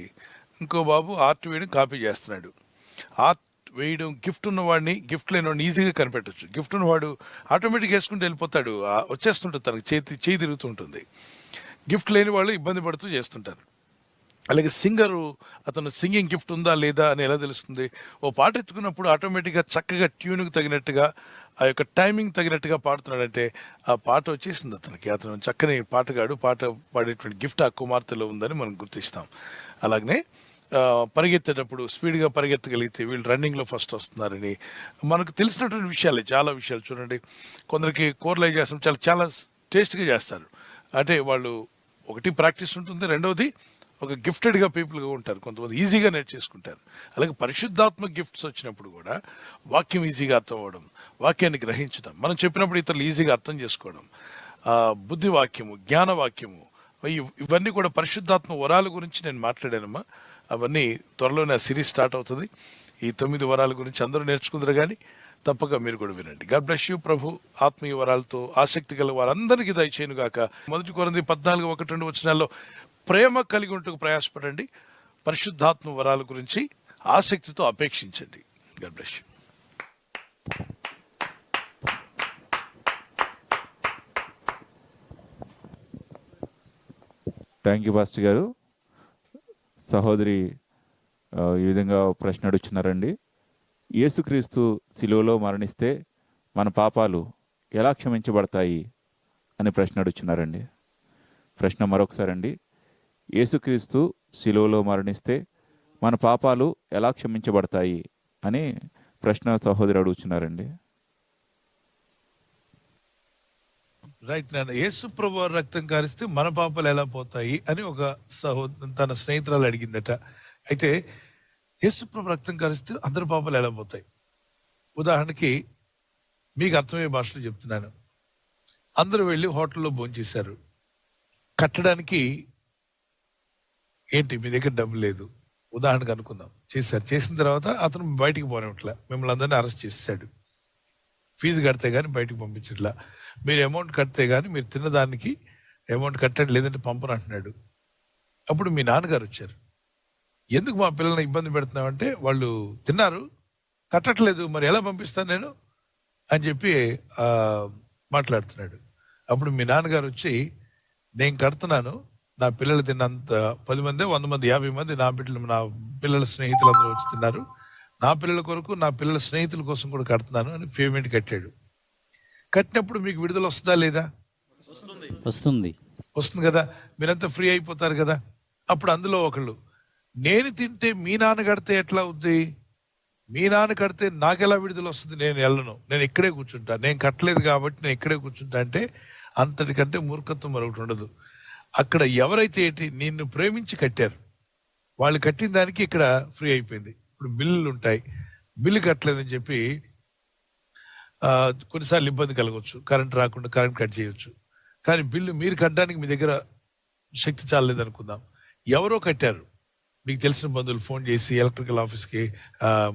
ఇంకో బాబు ఆర్ట్ వేయడం కాపీ చేస్తున్నాడు. ఆర్ట్ వేయడం గిఫ్ట్ ఉన్నవాడిని గిఫ్ట్ లేనివాడిని ఈజీగా కనిపెట్టచ్చు. గిఫ్ట్ ఉన్నవాడు ఆటోమేటిక్గా వేసుకుంటూ వెళ్ళిపోతాడు, వచ్చేస్తుంటుంది, తనకు చేయి తిరుగుతూ ఉంటుంది. గిఫ్ట్ లేని వాళ్ళు ఇబ్బంది పడుతూ చేస్తుంటారు. అలాగే సింగరు, అతను సింగింగ్ గిఫ్ట్ ఉందా లేదా అని ఎలా తెలుస్తుంది? ఓ పాట ఎత్తుకున్నప్పుడు ఆటోమేటిక్గా చక్కగా ట్యూన్కి తగినట్టుగా ఆ యొక్క టైమింగ్ తగినట్టుగా పాడుతున్నాడంటే ఆ పాట వచ్చేసింది అతనికి. అతను చక్కని పాటగాడు, పాట పాడేటువంటి గిఫ్ట్ ఆ కుమార్తెలో ఉందని మనం గుర్తిస్తాం. అలాగనే పరిగెత్తేటప్పుడు స్పీడ్గా పరిగెత్తగలిగితే వీళ్ళు రన్నింగ్లో ఫస్ట్ వస్తున్నారని మనకు తెలిసినటువంటి విషయాలే, చాలా విషయాలు. చూడండి, కొందరికి కూరలు చేస్తాం, చాలా చాలా టేస్ట్గా చేస్తారు. అంటే వాళ్ళు ఒకటి ప్రాక్టీస్ ఉంటుంది, రెండవది ఒక గిఫ్టెడ్గా పీపుల్గా ఉంటారు, కొంతమంది ఈజీగా నేర్చేసుకుంటారు. అలాగే పరిశుద్ధాత్మ గిఫ్ట్స్ వచ్చినప్పుడు కూడా వాక్యం ఈజీగా అర్థం అవ్వడం, వాక్యాన్ని గ్రహించడం, మనం చెప్పినప్పుడు ఇతరులు ఈజీగా అర్థం చేసుకోవడం, బుద్ధి వాక్యము, జ్ఞానవాక్యము, ఇవన్నీ కూడా పరిశుద్ధాత్మ వరాల గురించి నేను మాట్లాడానమ్మా. అవన్నీ త్వరలోనే సిరీస్ స్టార్ట్ అవుతుంది. ఈ 9 వరాల గురించి అందరూ నేర్చుకుందరు, కానీ తప్పక మీరు కూడా వినండి. God bless you. ప్రభు ఆత్మీయ వరాలతో ఆసక్తి గల వారందరికీ దయచేయును గాక. 1 కొరింథీ 14:1-2 వచనాల్లో ప్రేమ కలిగి ఉంటూ ప్రయాసపడండి, పరిశుద్ధాత్మ వరాల గురించి ఆసక్తితో అపేక్షించండి. God bless you. Thank you pastor గారు. సహోదరి ఈ విధంగా ప్రశ్న అడుగుతున్నారండి. యేసుక్రీస్తు శిలువలో మరణిస్తే మన పాపాలు ఎలా క్షమించబడతాయి అని ప్రశ్న అడుగుతున్నారండి. ప్రశ్న మరొకసారి అండి. యేసుక్రీస్తు శిలువలో మరణిస్తే మన పాపాలు ఎలా క్షమించబడతాయి అని ప్రశ్న సహోదరి అడుగుతున్నారండి. రైట్ నాన్న, యేసు ప్రభు రక్తం కారిస్తే మన పాపాలు ఎలా పోతాయి అని ఒక తన స్నేహితురాలు అడిగిందట. అయితే యేసు ప్రభు రక్తం కారిస్తే అందరి పాపాలు ఎలా పోతాయి? ఉదాహరణకి మీకు అర్థమయ్యే భాషలో చెప్తున్నాను. అందరూ వెళ్ళి హోటల్లో భోంచేశారు, కట్టడానికి ఏంటి మీ దగ్గర డబ్బు లేదు, ఉదాహరణకు అనుకుందాం, చేసిన తర్వాత అతను బయటికి పోనిట్లా, మిమ్మల్ని అందరినీ అరెస్ట్ చేశాడు, ఫీజు కడితే కానీ బయటికి పంపించట్లా, మీరు అమౌంట్ కడితే కానీ మీరు తిన్నదానికి అమౌంట్ కట్టండి లేదంటే పంపను అంటున్నాడు. అప్పుడు మీ నాన్నగారు వచ్చారు, ఎందుకు మా పిల్లల్ని ఇబ్బంది పెడుతున్నామంటే వాళ్ళు తిన్నారు కట్టట్లేదు, మరి ఎలా పంపిస్తాను నేను అని చెప్పి మాట్లాడుతున్నాడు. అప్పుడు మీ నాన్నగారు వచ్చి, నేను కడుతున్నాను, నా పిల్లలు తిన్నంత 10 మంది 100 మంది 50 మంది నా పిల్లల స్నేహితులందరూ వచ్చి తిన్నారు, నా పిల్లల కొరకు నా పిల్లల స్నేహితుల కోసం కూడా కడుతున్నాను అని పేమెంట్ కట్టాడు. కట్టినప్పుడు మీకు విడుదల వస్తుందా లేదా? వస్తుంది కదా, మీరంతా ఫ్రీ అయిపోతారు కదా. అప్పుడు అందులో ఒకళ్ళు, నేను తింటే మీ నాన్న కడితే ఎట్లా అవుద్ది, మీ నాన్న కడితే నాకెలా విడుదల వస్తుంది, నేను వెళ్ళను, నేను ఇక్కడే కూర్చుంటా, నేను కట్టలేదు కాబట్టి నేను ఇక్కడే కూర్చుంటా అంటే అంతటికంటే మూర్ఖత్వం మరొకటి ఉండదు. అక్కడ ఎవరైతే ఏంటి నిన్ను ప్రేమించి కట్టారు, వాళ్ళు కట్టిన దానికి ఇక్కడ ఫ్రీ అయిపోయింది. ఇప్పుడు బిల్లులు ఉంటాయి, బిల్లు కట్టలేదని చెప్పి కొన్నిసార్లు ఇబ్బంది కలగవచ్చు, కరెంట్ రాకుండా కరెంట్ కట్ చేయొచ్చు. కానీ బిల్లు మీరు కట్టడానికి మీ దగ్గర శక్తి చాలలేదు అనుకుందాం, ఎవరో కట్టారు, మీకు తెలిసిన బంధువులు ఫోన్ చేసి ఎలక్ట్రికల్ ఆఫీస్కి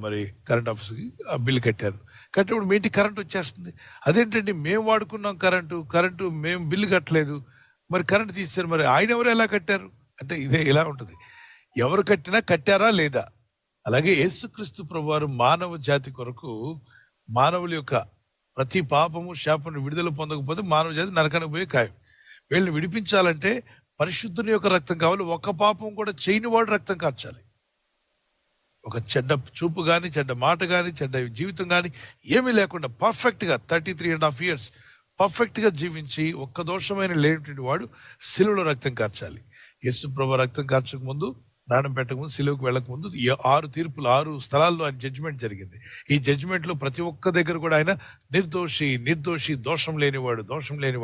మరి కరెంట్ ఆఫీస్కి ఆ బిల్లు కట్టారు. కట్టినప్పుడు మీ ఇంటికి కరెంట్ వచ్చేస్తుంది. అదేంటండి మేము వాడుకున్నాం కరెంటు మేము బిల్లు కట్టలేదు, మరి కరెంట్ తీశారు, మరి ఆయన ఎవరు ఎలా కట్టారు అంటే ఇదే ఇలా ఉంటుంది. ఎవరు కట్టినా కట్టారా లేదా? అలాగే యేసుక్రీస్తు ప్రభువారు మానవ జాతి కొరకు మానవుల యొక్క ప్రతి పాపము శాపము విడుదల పొందకపోతే మానవ జాతి నరకానికి పోయే ఖాయం. వీళ్ళని విడిపించాలంటే పరిశుద్ధుని యొక్క రక్తం కావాలి. ఒక పాపం కూడా చేయని వాడు రక్తం కార్చాలి. ఒక చెడ్డ చూపు కానీ, చెడ్డ మాట కానీ, చెడ్డ జీవితం కానీ ఏమీ లేకుండా పర్ఫెక్ట్గా 33.5 years పర్ఫెక్ట్గా జీవించి ఒక్క దోషమైన లేనటువంటి వాడు సిలువలో రక్తం కార్చాలి. యేసు ప్రభు రక్తం కార్చక ముందు, స్నానం పెట్టకముందు, సిలువకు వెళ్ళకముందు 6 తీర్పులు 6 స్థలాల్లో ఆయన జడ్జిమెంట్ జరిగింది. ఈ జడ్జిమెంట్లో ప్రతి ఒక్క దగ్గర కూడా ఆయన నిర్దోషి దోషం లేనివాడు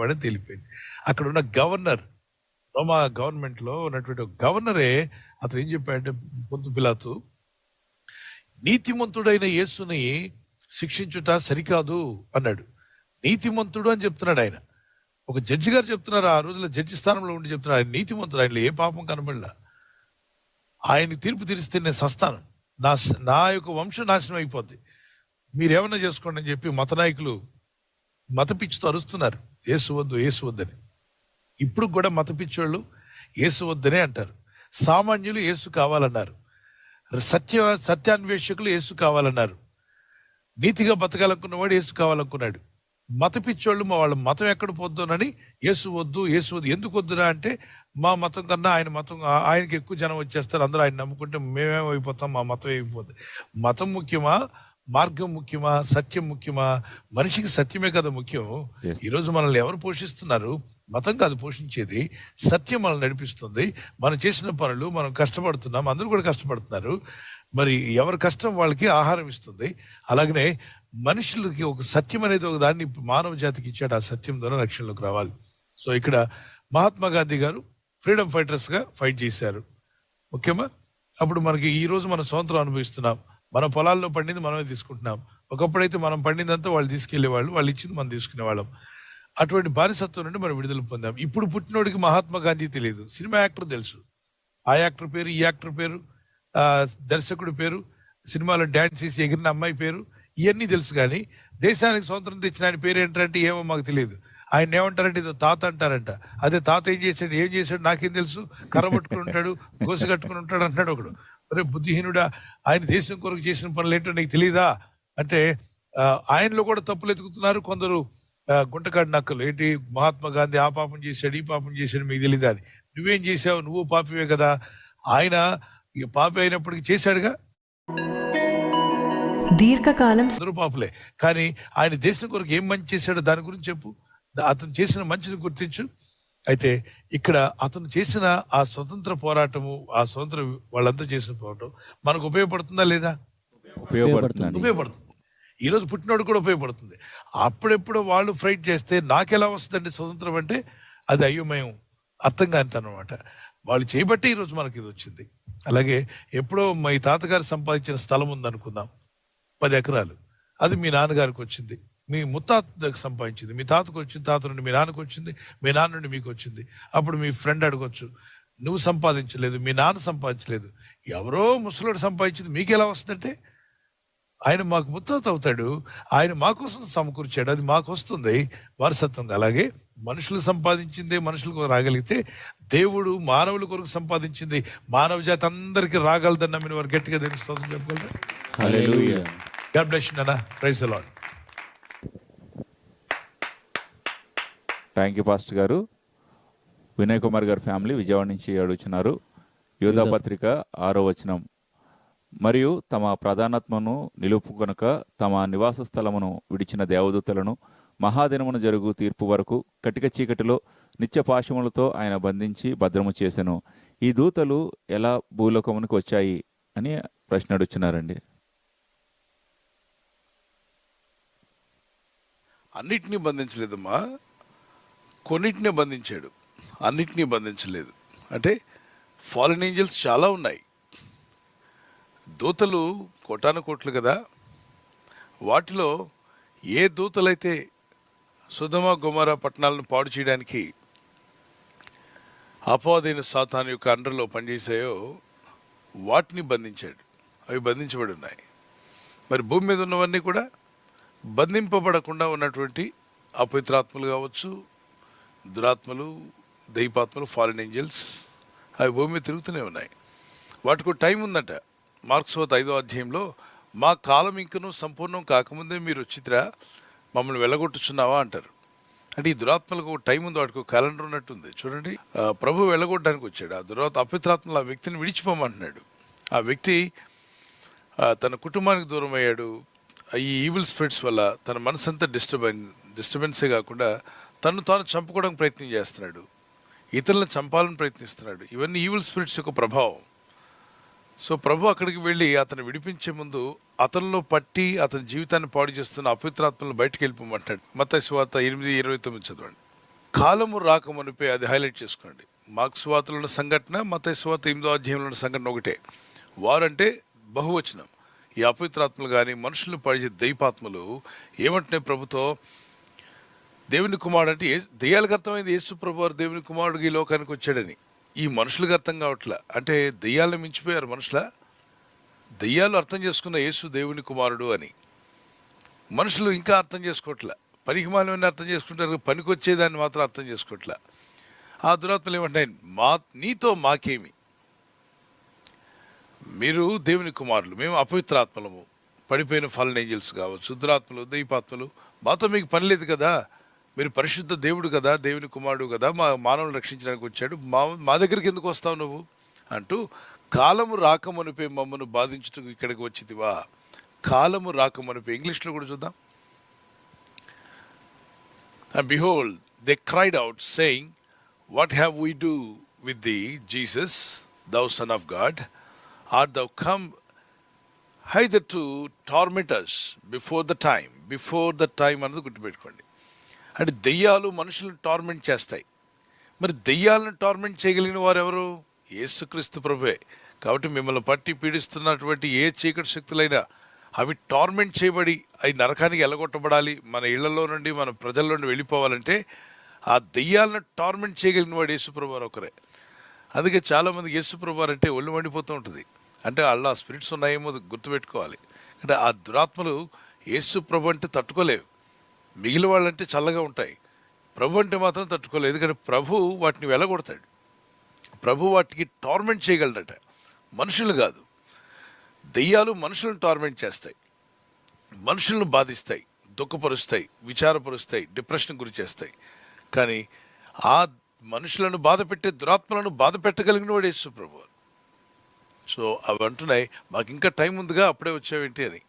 అని తెలిపింది. అక్కడ ఉన్న గవర్నర్, రోమా గవర్నమెంట్లో ఉన్నటువంటి గవర్నరే అతను ఏం చెప్పాడంటే, పొంతు పిలాతు నీతిమంతుడైన యేసుని శిక్షించుట సరికాదు అన్నాడు. నీతిమంతుడు అని చెప్తున్నాడు ఆయన. ఒక జడ్జి గారు చెప్తున్నారు, ఆ రోజుల్లో జడ్జి స్థానంలో ఉండి చెప్తున్నారు, ఆయన నీతిమంతుడు, ఆయనలో ఏ పాపం కనబడలా. ఆయన తీర్పు తీరిస్తే నేను సస్తాను, నా యొక్క వంశం నాశనం అయిపోద్ది, మీరేమన్నా చేసుకోండి అని చెప్పి మత నాయకులు మత పిచ్చితో అరుస్తున్నారు, యేసు వద్దని. ఇప్పుడు కూడా మత పిచ్చోళ్ళు యేసు వద్దనే అంటారు. సామాన్యులు యేసు కావాలన్నారు, సత్యాన్వేషకులు యేసు కావాలన్నారు, నీతిగా బతకాలనుకున్నవాడు యేసు కావాలనుకున్నాడు. మత పిచ్చోళ్ళు వాళ్ళ మతం ఎక్కడ పోద్దోనని యేసు వద్దు. ఎందుకు వద్దురా అంటే, మా మతం కన్నా ఆయన మతం, ఆయనకి ఎక్కువ జనం వచ్చేస్తారు, అందరూ ఆయన నమ్ముకుంటే మేమేమైపోతాం, మా మతం అయిపోతుంది. మతం ముఖ్యమా, మార్గం ముఖ్యమా, సత్యం ముఖ్యమా? మనిషికి సత్యమే కదా ముఖ్యం. ఈరోజు మనల్ని ఎవరు పోషిస్తున్నారు? మతం కాదు పోషించేది, సత్యం మనల్ని నడిపిస్తుంది. మనం చేసిన పనులు, మనం కష్టపడుతున్నాం, అందరూ కూడా కష్టపడుతున్నారు. మరి ఎవరి కష్టం వాళ్ళకి ఆహారం ఇస్తుంది. అలాగనే మనుషులకి ఒక సత్యం అనేది ఒక దాన్ని మానవ జాతికి ఇచ్చాడు. ఆ సత్యం ద్వారా రక్షణలోకి రావాలి. సో ఇక్కడ మహాత్మా గాంధీ గారు ఫ్రీడమ్ ఫైటర్స్గా ఫైట్ చేశారు, ముఖ్యమా. అప్పుడు మనకి ఈ రోజు మనం స్వతంత్రం అనుభవిస్తున్నాం. మన పొలాల్లో పండింది మనమే తీసుకుంటున్నాం. ఒకప్పుడైతే మనం పండిందంతా వాళ్ళు తీసుకెళ్లేవాళ్ళు, వాళ్ళు ఇచ్చింది మనం తీసుకునేవాళ్ళం. అటువంటి బానిసత్వం నుండి మనం విడుదల పొందాం. ఇప్పుడు పుట్టినోడికి మహాత్మా గాంధీ తెలియదు, సినిమా యాక్టర్ తెలుసు. ఆ యాక్టర్ పేరు, ఈ యాక్టర్ పేరు, దర్శకుడి పేరు, సినిమాలో డ్యాన్స్ చేసి ఎగిరిన అమ్మాయి పేరు, ఇవన్నీ తెలుసు. కానీ దేశానికి స్వతంత్రం తెచ్చిన ఆయన పేరు ఏంటంటే ఏమో మాకు తెలియదు. ఆయన ఏమంటారంటే ఏదో తాత అంటారంట. అదే తాత ఏం చేశాడు నాకేం తెలుసు, కర్ర పట్టుకుని ఉంటాడు, గోసి కట్టుకుని ఉంటాడు అంటాడు ఒకడు. అరే బుద్ధిహీనుడా, ఆయన దేశం కొరకు చేసిన పనులు ఏంటో నీకు తెలియదా అంటే, ఆయనలో కూడా తప్పులు ఎతుకుతున్నారు కొందరు గుంటకాడి నక్కలు. ఏంటి, మహాత్మా గాంధీ ఆ పాపం చేశాడు, ఈ పాపం చేశాడు, మీకు తెలియదా అని. నువ్వేం చేసావు, నువ్వు పాపివే కదా. ఆయన పాపి అయినప్పటికీ చేశాడుగా, దీర్ఘకాలం అందరూ పాపులే. కానీ ఆయన దేశం కొరకు ఏం మంచి చేశాడో దాని గురించి చెప్పు, అతను చేసిన మంచిని గుర్తించు. అయితే ఇక్కడ అతను చేసిన ఆ స్వతంత్ర పోరాటము, ఆ స్వతంత్ర వాళ్ళంతా చేసిన పోరాటం మనకు ఉపయోగపడుతుందా లేదా? ఉపయోగపడుతుంది. ఈరోజు పుట్టినోడు కూడా ఉపయోగపడుతుంది. అప్పుడెప్పుడు వాళ్ళు ఫైట్ చేస్తే నాకెలా వస్తుందండి స్వతంత్రం అంటే, అది అయోమయం, అర్థం కానితనమాట. వాళ్ళు చేయబట్టే ఈరోజు మనకి ఇది వచ్చింది. అలాగే ఎప్పుడో మీ తాతగారు సంపాదించిన స్థలం ఉందనుకుందాం, 10 ఎకరాలు, అది మీ నాన్నగారికి వచ్చింది, మీ ముత్తాతకు సంపాదించింది, మీ తాతకు వచ్చింది, తాత నుండి మీ నాన్నకు వచ్చింది, మీ నాన్న నుండి మీకు వచ్చింది. అప్పుడు మీ ఫ్రెండ్ అడగొచ్చు, నువ్వు సంపాదించలేదు, మీ నాన్న సంపాదించలేదు, ఎవరో ముసలోడు సంపాదించింది మీకు ఎలా వస్తుందంటే, ఆయన మాకు ముత్తాత అవుతాడు, ఆయన మా కోసం సమకూర్చాడు, అది మాకు వస్తుంది వారసత్వంగా. అలాగే మనుషులు సంపాదించిందే మనుషులకు రాగలిగితే, దేవుడు మానవుల కొరకు సంపాదించింది మానవ జాతి అందరికీ రాగలదని నమ్మిన వారు గట్టిగా దేనికి స్తోత్రం చెప్పగలరు. గాడ్ బ్లెస్ యు నాన్న. Praise the Lord. Thank you pastor గారు. వినయ్ కుమార్ గారి ఫ్యామిలీ విజయవాడ నుంచి అడుగుతున్నారు. యోధా పత్రిక 6వ వచనం, మరియు తమ ప్రధానత్మను నిలుపుకొనక తమ నివాస స్థలమును విడిచిన దేవదూతలను మహాదినమున జరుగు తీర్పు వరకు కటిక చీకటిలో నిత్య పాశములతో ఆయన బంధించి భద్రము చేసెను. ఈ దూతలు ఎలా భూలోకమునికి వచ్చాయి అని ప్రశ్న అడుగుతున్నారండి. అన్నిటినీ బంధించలేదమ్మా, కొన్నిటినే బంధించాడు, అన్నిటినీ బంధించలేదు. అంటే ఫాలెన్ ఏంజల్స్ చాలా ఉన్నాయి. దూతలు కోటాను కోట్లు కదా. వాటిలో ఏ దూతలైతే సొదొమ గొమొర్రా పట్టణాలను పాడు చేయడానికి అపవాదైన సాతాను యొక్క అండర్లో పనిచేసాయో వాటిని బంధించాడు. అవి బంధించబడి ఉన్నాయి. మరి భూమి మీద ఉన్నవన్నీ కూడా బంధింపబడకుండా ఉన్నటువంటి అపవిత్రాత్మలు కావచ్చు, దురాత్మలు, దైవాత్మలు, ఫారెన్ ఏంజల్స్, అవి భూమి మీద తిరుగుతూనే ఉన్నాయి. వాటికి టైం ఉందట. మార్క్స్ వార్త 5వ అధ్యాయంలో, మా కాలం ఇంకనూ సంపూర్ణం కాకముందే మీరు వచ్చిద్రా, మమ్మల్ని వెళ్ళగొట్టుచున్నావా అంటారు. అంటే ఈ దురాత్మలకు ఒక టైం ఉంది, వాటికి ఒక క్యాలెండర్ ఉన్నట్టుంది. చూడండి, ప్రభు వెళ్ళగొట్టడానికి వచ్చాడు. ఆ అపవిత్రాత్మలు ఆ వ్యక్తిని విడిచిపోమంటున్నాడు. ఆ వ్యక్తి తన కుటుంబానికి దూరం అయ్యాడు. ఈ ఈవిల్ స్పిరిట్స్ వల్ల తన మనసు అంతా డిస్టర్బెన్సే కాకుండా తను తాను చంపుకోవడానికి ప్రయత్నం చేస్తున్నాడు, ఇతరులను చంపాలని ప్రయత్నిస్తున్నాడు. ఇవన్నీ ఈవిల్ స్పిరిట్స్ యొక్క ప్రభావం. సో ప్రభు అక్కడికి వెళ్ళి అతను విడిపించే ముందు అతనిలో పట్టి అతని జీవితాన్ని పాడు చేస్తున్న అపవిత్రాత్మలను బయటకు వెళ్ళిపోమంటాడు. మత్తయి సువార్త 8:29 చదవండి. కాలము రాకమునిపై అది హైలైట్ చేసుకోండి. మార్క్స్ సువార్తలో ఉన్న సంఘటన, మత్తయి సువార్త 8వ అధ్యాయంలో ఉన్న సంఘటన ఒకటే. వారంటే బహువచనం. ఈ అపవిత్రాత్మలు కానీ మనుషులను పడిచే దైవాత్మలు ఏమంటున్నాయి ప్రభుతో, దేవుని కుమారుడు అంటే దెయ్యాలకు అర్థమైంది యేసు ప్రభు వారు దేవుని కుమారుడికి ఈ లోకానికి వచ్చాడని. ఈ మనుషులకు అర్థం కావట్లా. అంటే దెయ్యాలను మించిపోయారు మనుషుల. దెయ్యాలు అర్థం చేసుకున్న యేసు దేవుని కుమారుడు అని మనుషులు ఇంకా అర్థం చేసుకోవట్లా. పనికిమాలని అర్థం చేసుకుంటారు, పనికొచ్చేదాన్ని మాత్రం అర్థం చేసుకోవట్లా. ఆ దురాత్మలు ఏమంటున్నాయి, నీతో మాకేమి, మీరు దేవుని కుమారులు, మేము అపవిత్రాత్మలము, పడిపోయిన ఫాలెన్ ఏంజల్స్ కావచ్చు, దురాత్మలు, దైవాత్మలు, మాతో మీకు పని లేదు కదా, మీరు పరిశుద్ధ దేవుడు కదా, దేవుని కుమారుడు కదా, మా మానవులను రక్షించడానికి వచ్చాడు, మా దగ్గరికి ఎందుకు వస్తావు నువ్వు అంటూ, కాలము రాకమునిపై మమ్మను బాధించుటకు ఇక్కడికి వచ్చితివా. కాలము రాకమునిపై ఇంగ్లీష్లో కూడా చూద్దాం. And behold, they cried out, saying, what have we do with thee, Jesus, thou Son of God? Art thou come hither to torment us before the time? Before the time అన్నది గుర్తుపెట్టుకోండి. అంటే దెయ్యాలు మనుషులను టార్మెంట్ చేస్తాయి. మరి దెయ్యాలను torment చేయగలిగిన వారు ఎవరు? యేసుక్రీస్తు ప్రభువే. కాబట్టి మిమ్మల్ని పట్టి పీడిస్తున్నటువంటి ఏ చీకటి శక్తులైనా అవి టార్మెంట్ చేయబడి అవి నరకానికి ఎలగొట్టబడాలి, మన ఇళ్లలో నుండి మన ప్రజల నుండి వెళ్ళిపోవాలంటే ఆ దెయ్యాలను టార్మెంట్ చేయగలిగిన వాడు యేసుప్రభు వారు ఒకరే. అందుకే చాలామంది యేసుప్రభు వారు అంటే ఒళ్ళు మండిపోతూ ఉంటుంది. అంటే అలా స్పిరిట్స్ ఉన్నాయేమో గుర్తుపెట్టుకోవాలి. అంటే ఆ దురాత్మలు యేసుప్రభు అంటే తట్టుకోలేవు. మిగిలిన వాళ్ళంటే చల్లగా ఉంటాయి, ప్రభు అంటే మాత్రం తట్టుకోలేదు. ఎందుకంటే ప్రభు వాటిని వెళ్ళగొడతాడు. ప్రభు వాటికి టార్మెంట్ చేయగలడట, మనుషులు కాదు. దెయ్యాలు మనుషులను టార్మెంట్ చేస్తాయి, మనుషులను బాధిస్తాయి, దుఃఖపరుస్తాయి, విచారపరుస్తాయి, డిప్రెషన్ గురి చేస్తాయి. కానీ ఆ మనుషులను బాధ పెట్టే దురాత్మలను బాధ పెట్టగలిగిన వాడు యేసు ప్రభు. సో అవి అంటున్నాయి, మాకు ఇంకా టైం ఉందిగా, అప్పుడే వచ్చావేంటి అని.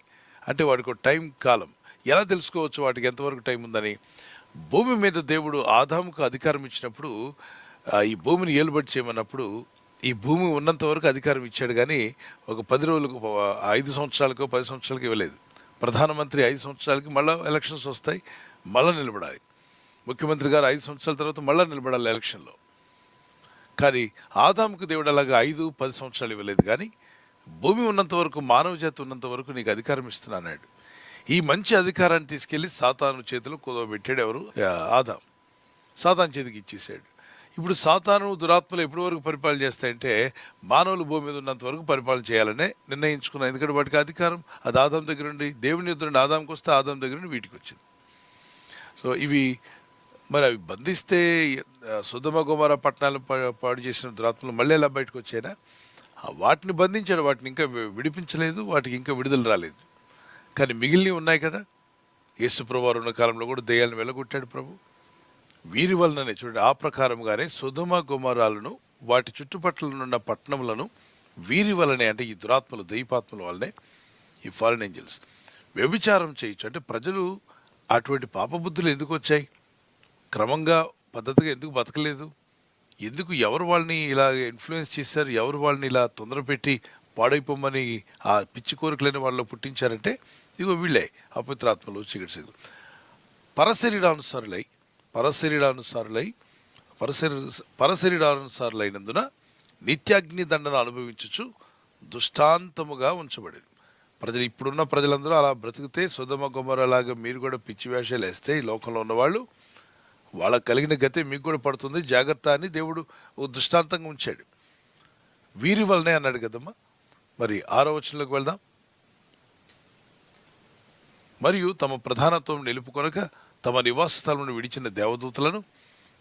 అంటే వాడికి ఒక టైం కాలం. ఎలా తెలుసుకోవచ్చు వాటికి ఎంతవరకు టైం ఉందని? భూమి మీద దేవుడు ఆదాముకు అధికారం ఇచ్చినప్పుడు, ఈ భూమిని ఏలుబడి చేయమన్నప్పుడు ఈ భూమి ఉన్నంత వరకు అధికారం ఇచ్చాడు. కానీ ఒక 10 రోజులకు, 5 సంవత్సరాలకో 10 సంవత్సరాలకు ఇవ్వలేదు. ప్రధానమంత్రి 5 సంవత్సరాలకి మళ్ళీ ఎలక్షన్స్ వస్తాయి, మళ్ళీ నిలబడాలి. ముఖ్యమంత్రి గారు 5 సంవత్సరాల తర్వాత మళ్ళీ నిలబడాలి ఎలక్షన్లో. కానీ ఆదాముకు దేవుడు అలాగా 5-10 సంవత్సరాలు ఇవ్వలేదు. కానీ భూమి ఉన్నంత వరకు, మానవ జాతి ఉన్నంత వరకు నీకు అధికారం ఇస్తున్నాడు. ఈ మంచి అధికారాన్ని తీసుకెళ్లి సాతాను చేతిలో కుదవబెట్టాడు. ఎవరు? ఆదాం. సాతాను చేతికి ఇచ్చేసాడు. ఇప్పుడు సాతాను దురాత్మలు ఎప్పటి వరకు పరిపాలన చేస్తాయంటే మానవులు భూమి మీద ఉన్నంత వరకు పరిపాలన చేయాలనే నిర్ణయించుకున్నాను. ఎందుకంటే వాటికి అధికారం అది ఆదాం దగ్గర నుండి, దేవుని యుద్ధ నుండి ఆదాంకి వస్తే ఆదాం దగ్గర నుండి వీటికి వచ్చింది. సో ఇవి మరి అవి బంధిస్తే సొదొమ గొమొర్రా పట్టణాలను పాడు చేసిన దురాత్మలు మళ్ళీ ఎలా బయటకు వచ్చాయినా? వాటిని బంధించాడు, వాటిని ఇంకా విడిపించలేదు, వాటికి ఇంకా విడుదల రాలేదు. కానీ మిగిలినవి ఉన్నాయి కదా. యేసుప్రభు వారు ఉన్న కాలంలో కూడా దెయ్యాలను వెళ్ళగొట్టాడు ప్రభు. వీరి వలననే చూడండి, ఆ ప్రకారంగానే సొదొమ గొమొర్రాలను వాటి చుట్టుపక్కల పట్టణములను వీరి వలనే, అంటే ఈ దురాత్మలు దైవాత్మల వల్లనే, ఈ ఫారెన్ ఏంజల్స్ వ్యభిచారం చేయొచ్చు. అంటే ప్రజలు అటువంటి పాపబుద్ధులు ఎందుకు వచ్చాయి? క్రమంగా పద్ధతిగా ఎందుకు బతకలేదు? ఎందుకు ఎవరు వాళ్ళని ఇలా ఇన్ఫ్లుయెన్స్ చేశారు? ఎవరు వాళ్ళని ఇలా తొందర పెట్టి పాడైపోమని ఆ పిచ్చి కోరికలని వాళ్ళలో పుట్టించారంటే ఇగో వీళ్ళే అపవిత్రాత్మలు, చికిత్సలు. పరశరీరానుసారులైనందున నిత్యాగ్ని దండన అనుభవించుచు దృష్టాంతముగా ఉంచబడింది. ప్రజలు, ఇప్పుడున్న ప్రజలందరూ అలా బ్రతికితే సొదొమ గొమొర్రాలాగా మీరు కూడా పిచ్చి వేషాలు వేస్తే ఈ లోకంలో ఉన్నవాళ్ళు, వాళ్ళకు కలిగిన గతే మీకు కూడా పడుతుంది, జాగ్రత్త అని దేవుడు ఓ దృష్టాంతంగా ఉంచాడు. వీరి వల్లనే అన్నాడు కదమ్మా. మరి 6వ వచనంలోకి వెళ్దాం. మరియు తమ ప్రధానత్వం నిలుపుకొనక తమ నివాస స్థలమును విడిచిన దేవదూతలను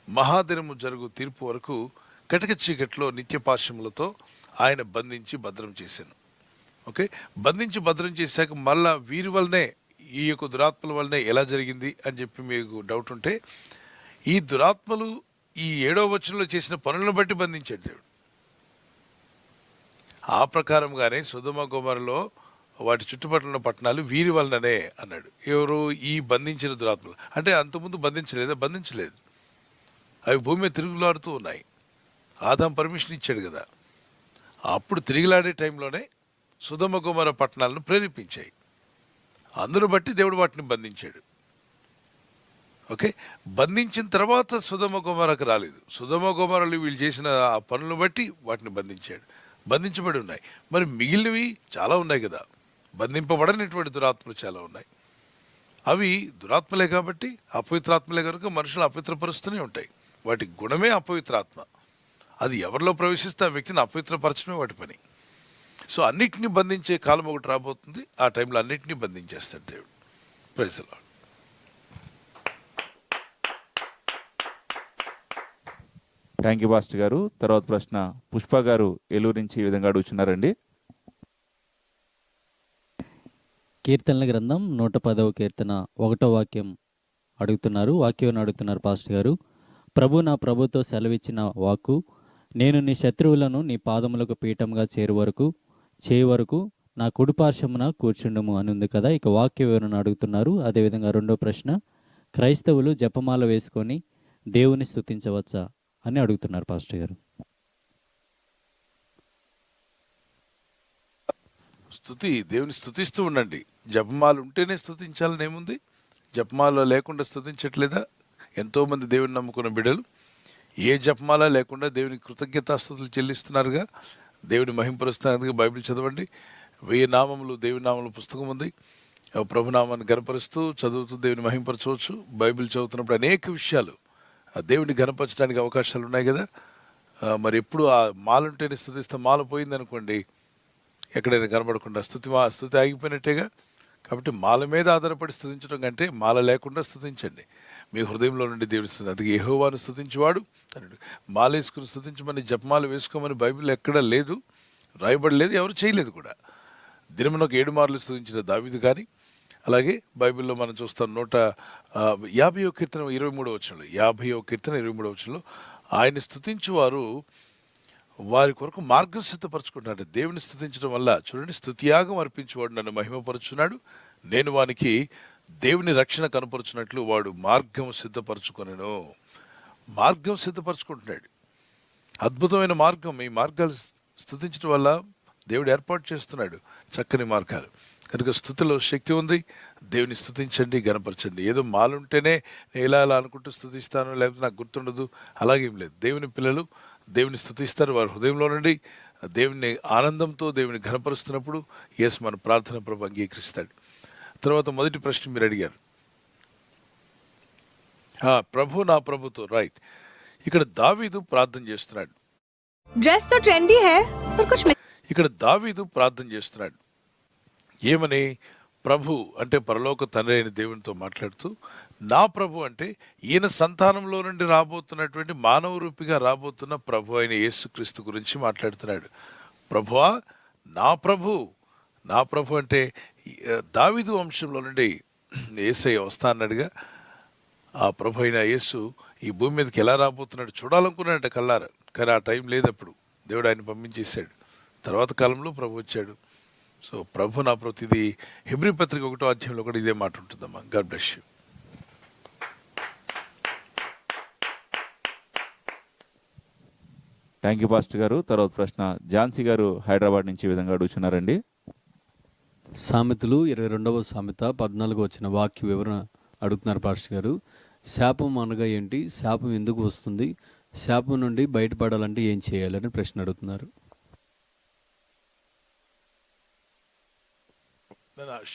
మహాదినము జరుగు తీర్పు వరకు కటిక చీకట్లో నిత్యపాశములతో ఆయన బంధించి భద్రం చేశాను. ఓకే, బంధించి భద్రం చేశాక మళ్ళా వీరి వల్లనే, ఈ యొక్క దురాత్మల వల్లనే ఎలా జరిగింది అని చెప్పి మీకు డౌట్ ఉంటే, ఈ దురాత్మలు ఈ 7వ వచనంలో చేసిన పనులను బట్టి బంధించాడు దేవుడు. ఆ ప్రకారంగానే సొదొమ గొమొర్రాలో వాటి చుట్టుపక్కల ఉన్న పట్టణాలు వీరి వలననే అన్నాడు. ఎవరు? ఈ బంధించిన దురాత్మలు. అంటే అంతకుముందు బంధించలేదు. అవి భూమి మీద తిరుగులాడుతూ ఉన్నాయి. ఆదాం పర్మిషన్ ఇచ్చాడు కదా. అప్పుడు తిరిగిలాడే టైంలోనే సొదొమ గొమొర్రా పట్టణాలను ప్రేరేపించాయి. అందును బట్టి దేవుడు వాటిని బంధించాడు. ఓకే, బంధించిన తర్వాత సొదొమ గొమొర్రాకు రాలేదు. సొదొమ గొమొర్రాలు వీళ్ళు చేసిన ఆ పనులను బట్టి వాటిని బంధించబడి ఉన్నాయి. మరి మిగిలినవి చాలా ఉన్నాయి కదా, బంధింపబడనటువంటి దురాత్మలు చాలా ఉన్నాయి. అవి దురాత్మలే కాబట్టి, అపవిత్రాత్మలే కనుక మనుషులు అపవిత్రపరుస్తూనే ఉంటాయి. వాటి గుణమే అపవిత్రాత్మ. అది ఎవరిలో ప్రవేశిస్తే ఆ వ్యక్తిని అపవిత్రపరచడమే వాటి పని. సో అన్నిటినీ బంధించే కాలం ఒకటి రాబోతుంది. ఆ టైంలో అన్నిటినీ బంధించేస్తాడు దేవుడు. Praise the Lord. Thank you pastor గారు. తర్వాత ప్రశ్న పుష్ప గారు ఏలూరు నుంచి ఈ విధంగా అడుగుతున్నారండి. కీర్తనల గ్రంథం 110వ కీర్తన 1వ వాక్యం అడుగుతున్నారు పాస్టర్ గారు. ప్రభు నా ప్రభుతో సెలవిచ్చిన వాక్కు, నేను నీ శత్రువులను నీ పాదములకు పీఠంగా చేయి వరకు నా కుడిపార్శ్వమున కూర్చుండుము అని ఉంది కదా. ఇక వాక్య వివరణ అడుగుతున్నారు. అదేవిధంగా 2వ ప్రశ్న, క్రైస్తవులు జపమాల వేసుకొని దేవుని స్తుతించవచ్చా అని అడుగుతున్నారు పాస్టర్ గారు. దేవుని స్తుతిస్తూ ఉండండి. జపమాల ఉంటేనే స్తుతించాలని ఏముంది? జపమాల లేకుండా స్తుతించట్లేదా ఎంతోమంది దేవుని నమ్ముకున్న బిడ్డలు? ఏ జపమాల లేకుండా దేవుని కృతజ్ఞతాస్తుతులు చెల్లిస్తున్నారుగా, దేవుని మహింపరుస్తున్నారు. బైబిల్ చదవండి. 1000 నామములు దేవుని నామముల పుస్తకం ఉంది. ప్రభునామాన్ని గనపరుస్తూ చదువుతూ దేవుని మహింపరచవచ్చు. బైబిల్ చదువుతున్నప్పుడు అనేక విషయాలు దేవుని గనపరచడానికి అవకాశాలు ఉన్నాయి కదా. మరి ఎప్పుడు ఆ మాల ఉంటేనే స్తుతిస్తే, మాల పోయిందనుకోండి ఎక్కడైనా కనబడకుండా స్తుతి ఆగిపోయినట్టేగా. కాబట్టి మాల మీద ఆధారపడి స్తుతించడం కంటే మాల లేకుండా స్తుతించండి. మీ హృదయంలో నుండి దేవుని స్తుతి. అందుకే యెహోవాను స్తుతించువాడు అన్నాడు. మాల వేసుకుని స్తుతించమని, జపమాల వేసుకోమని బైబిల్ ఎక్కడా లేదు, రాయబడలేదు, ఎవరు చేయలేదు కూడా. దినమునకు 7 మార్లు స్తుతించిన దావీదు కానీ, అలాగే బైబిల్లో మనం చూస్తాం 50వ కీర్తన 23వ వచనంలో, 50వ కీర్తన 23వ వచనంలో ఆయన స్తుతించువారు వారి కొరకు మార్గం సిద్ధపరచుకుంటున్నాడు. దేవుని స్తుతించడం వల్ల చూడండి, స్తుతియాగం అర్పించేవాడు నన్ను మహిమపరుచున్నాడు, నేను వానికి దేవుని రక్షణ కనపరుచున్నట్లు వాడు మార్గం సిద్ధపరచుకొనెను. మార్గం సిద్ధపరచుకుంటున్నాడు. అద్భుతమైన మార్గం. ఈ మార్గాలు స్తుతించడం వల్ల దేవుడు ఏర్పాటు చేస్తున్నాడు చక్కని మార్గాలు. కనుక స్తుతిలో శక్తి ఉంది. దేవుని స్తుతించండి, గనపరచండి. ఏదో మాలుంటేనే ఇలా అనుకుంటూ స్తుతిస్తాను, లేకపోతే నాకు గుర్తుండదు, అలాగేం లేదు. దేవుని పిల్లలు దేవుని స్తుతిస్తారు. వారి హృదయంలో నుండి దేవుని ఆనందంతో దేవుని ఘనపరుస్తున్నప్పుడు యేసు మన ప్రార్థన ప్రభు అంగీకరిస్తాడు. తర్వాత మొదటి ప్రశ్న మీరు అడిగారు, ప్రభు నా ప్రభుతో. రైట్, ఇక్కడ దావీదు ప్రార్థన చేస్తున్నాడు. డ్రెస్ తో ట్రెండీ హై పర్ కుచ్ ఇక్కడ దావీదు ప్రార్థన చేస్తున్నాడు. ఏమని? ప్రభు అంటే పరలోక తండ్రి అయిన దేవునితో మాట్లాడుతూ, నా ప్రభు అంటే ఈయన సంతానంలో నుండి రాబోతున్నటువంటి మానవ రూపిగా రాబోతున్న ప్రభు అయిన యేసుక్రీస్తు గురించి మాట్లాడుతున్నాడు. ప్రభువా, నా ప్రభు. నా ప్రభు అంటే దావీదు వంశంలో నుండి యేసయ్య వస్తా అన్నాడుగా. ఆ ప్రభు అయిన యేసు ఈ భూమి మీదకి ఎలా రాబోతున్నాడు చూడాలనుకున్నాడంట కల్లారా. కానీ ఆ టైం లేదు, అప్పుడు దేవుడు ఆయన పంపించేశాడు. తర్వాత కాలంలో ప్రభు వచ్చాడు. సో ప్రభు నా ప్రతిది హెబ్రీ పత్రిక 1వ అధ్యాయంలో కూడా ఇదే మాట ఉంటుందమ్మా. God bless you. Thank you pastor గారు. తర్వాత ప్రశ్న ఝాన్సీ గారు హైదరాబాద్ నుంచి ఈ విధంగా అడుగుతున్నారండి. సామెతలు 22వ సామెత 14 వచ్చిన వాక్య వివరణ అడుగుతున్నారు పాస్టర్ గారు. శాపం అనగా ఏంటి? శాపం ఎందుకు వస్తుంది? శాపం నుండి బయటపడాలంటే ఏం చేయాలని ప్రశ్న అడుగుతున్నారు.